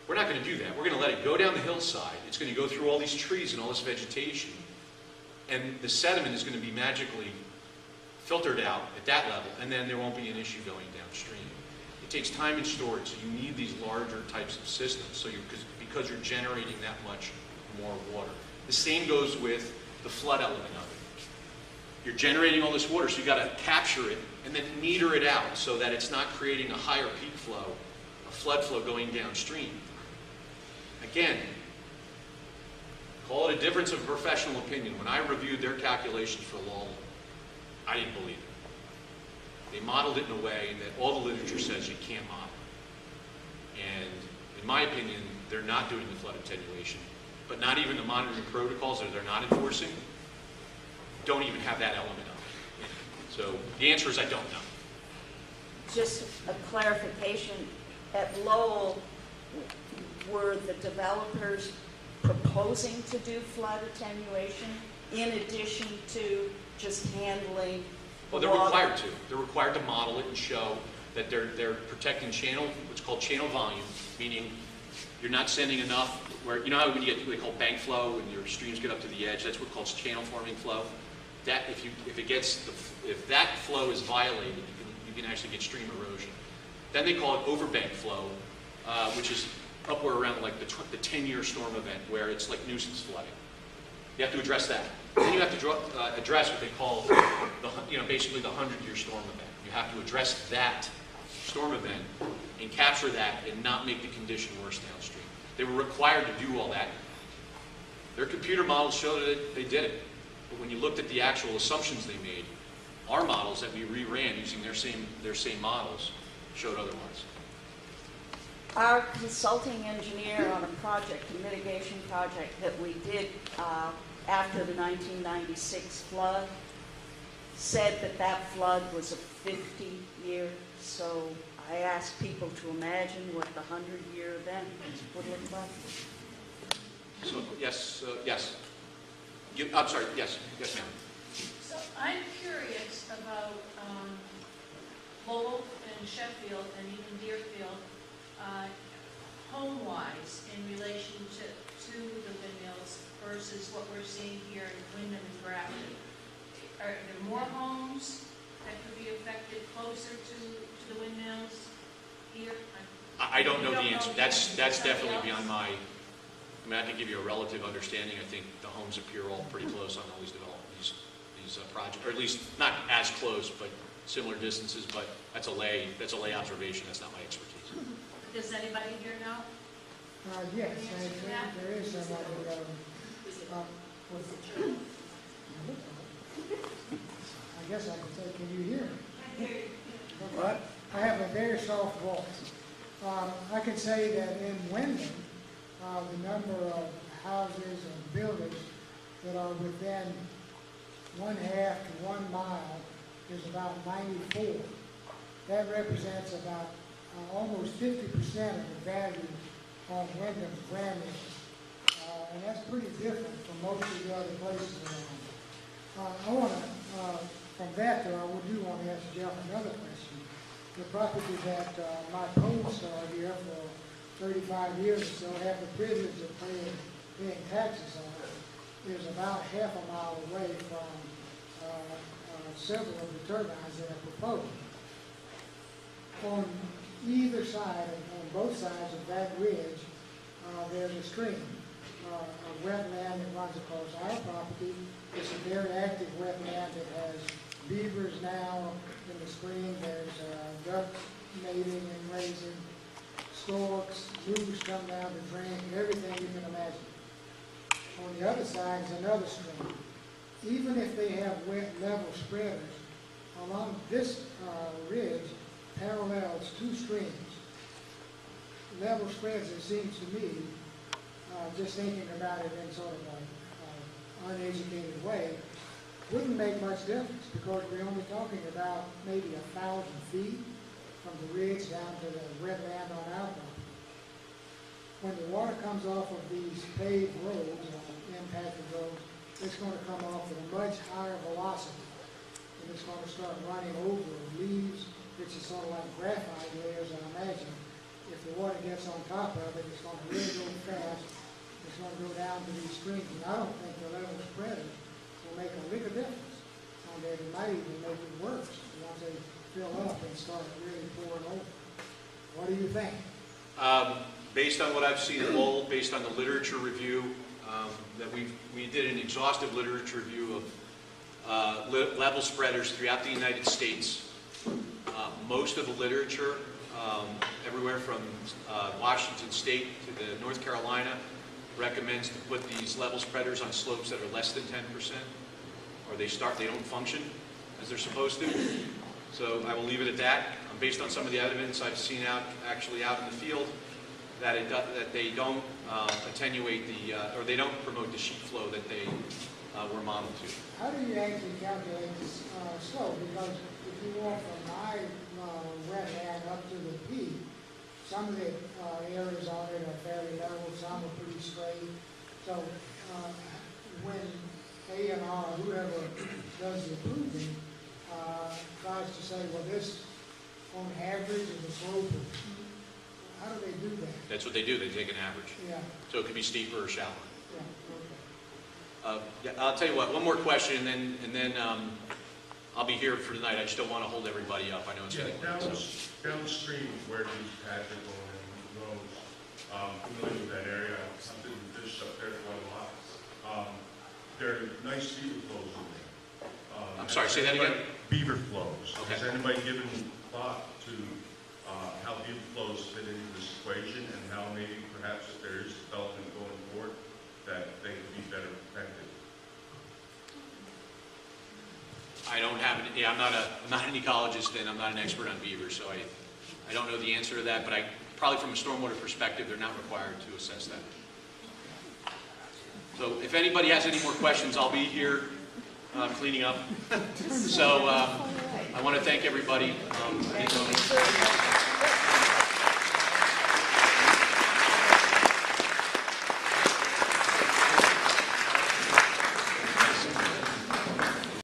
we're not going to do that. We're going to let it go down the hillside. It's going to go through all these trees and all this vegetation. And the sediment is going to be magically filtered out at that level, and then there won't be an issue going downstream. It takes time and storage, so you need these larger types of systems because you're generating that much more water. The same goes with the flood element of it. You're generating all this water, so you've got to capture it and then meter it out so that it's not creating a higher peak flow, a flood flow going downstream. Again, call it a difference of professional opinion. When I reviewed their calculations for Lowell, I didn't believe it. They modeled it in a way that all the literature says you can't model. And in my opinion, they're not doing the flood attenuation, but not even the monitoring protocols that they're not enforcing don't even have that element of it. So the answer is I don't know. Just a clarification, at Lowell, were the developers proposing to do flood attenuation in addition to just handling Well, they're required to. They're required to model it and show that they're protecting channel, what's called channel volume, meaning you're not sending enough, where, you know how when you get what they call bank flow and your streams get up to the edge, that's what calls channel forming flow. That if that flow is violated, you can actually get stream erosion. Then they call it overbank flow, which is upward around like the 10-year storm event where it's like nuisance flooding. You have to address that. Then you have to address what they call basically the 100-year storm event. You have to address that storm event and capture that and not make the condition worse downstream. They were required to do all that. Their computer models showed that they did it. But when you looked at the actual assumptions they made, our models that we reran using their same models showed otherwise. Our consulting engineer on a project, a mitigation project that we did after the 1996 flood, said that that flood was a 50-year. So I asked people to imagine what the 100-year event would look like. So, yes, yes. I'm sorry, yes, yes, ma'am. So I'm curious about Lowell and Sheffield and even Deerfield, home-wise in relation to the windmills versus what we're seeing here in Wyndham and Grafton. Are there more homes that could be affected closer to the windmills here? I don't know the answer. That's definitely beyond my. I mean, I can give you a relative understanding. I think the homes appear all pretty close on all these developments, these projects, or at least not as close, but similar distances. But that's a lay observation. That's not my expertise. Does anybody here know? Yes, there is somebody. I guess I can say, can you hear me? What? I have a very soft voice. I can say that in Wyndham, the number of houses and buildings that are within 1/2 to 1 mile is about 94. That represents about almost 50% of the value on Wyndham's brand name. And that's pretty different from most of the other places around. I want to, from that though, I do want to ask Jeff another question. The property that my co-star here for 35 years or so have the privilege of paying taxes on is about 1/2 a mile away from several of the turbines that are proposed. On either side, on both sides of that ridge, there's a stream, a wetland that runs across our property. It's a very active wetland that has beavers now in the spring. There's ducks mating and raising, storks, moose come down to drink, everything you can imagine. On the other side is another stream. Even if they have wet level spreaders, along this ridge parallels 2 streams. Level spreads, it seems to me, just thinking about it in sort of an uneducated way, wouldn't make much difference because we're only talking about maybe 1,000 feet from the ridge down to the wetland on our property. When the water comes off of these paved roads, impacted roads, it's going to come off at a much higher velocity. And it's going to start running over leaves, which is sort of like graphite layers, I imagine. If the water gets on top of it, it's going to really go fast. It's going to go down to these streams. And I don't think the level spreaders will make a lick of difference on that. It might even make it worse once they fill up and start really pouring over. What do you think? Based on what I've seen in Lowell, based on the literature review, that we did an exhaustive literature review of level spreaders throughout the United States. Most of the literature, everywhere from Washington State to the North Carolina, recommends to put these level spreaders on slopes that are less than 10%, or they don't function as they're supposed to. So I will leave it at that. Based on some of the evidence I've seen out in the field, that they don't attenuate or they don't promote the sheet flow that they were modeled to. How do you actually calculate this slope? Because if you walk from my wetland up to the peak, some of the areas on it are fairly level, some are pretty straight. So when A&R, whoever does the approving, tries to say, well, this on average is a slope. How do they do that? That's what they do. They take an average. Yeah. So it could be steeper or shallower. Yeah. Okay. I'll tell you what. One more question, and then I'll be here for tonight. I just don't want to hold everybody up. I know it's getting late. Downstream where these pads are going and roads, familiar with that area. I've been fish up there quite a lot. There are nice beaver flows in there. I'm sorry, say that again? Beaver flows. Okay. Has anybody given thought to how beaver flows fit into this equation, and how maybe perhaps if there is development going forward, that they could be better protected. I don't have, I'm not an ecologist and I'm not an expert on beavers, so I don't know the answer to that, but probably from a stormwater perspective, they're not required to assess that. So if anybody has any more questions, I'll be here cleaning up. So I want to thank everybody.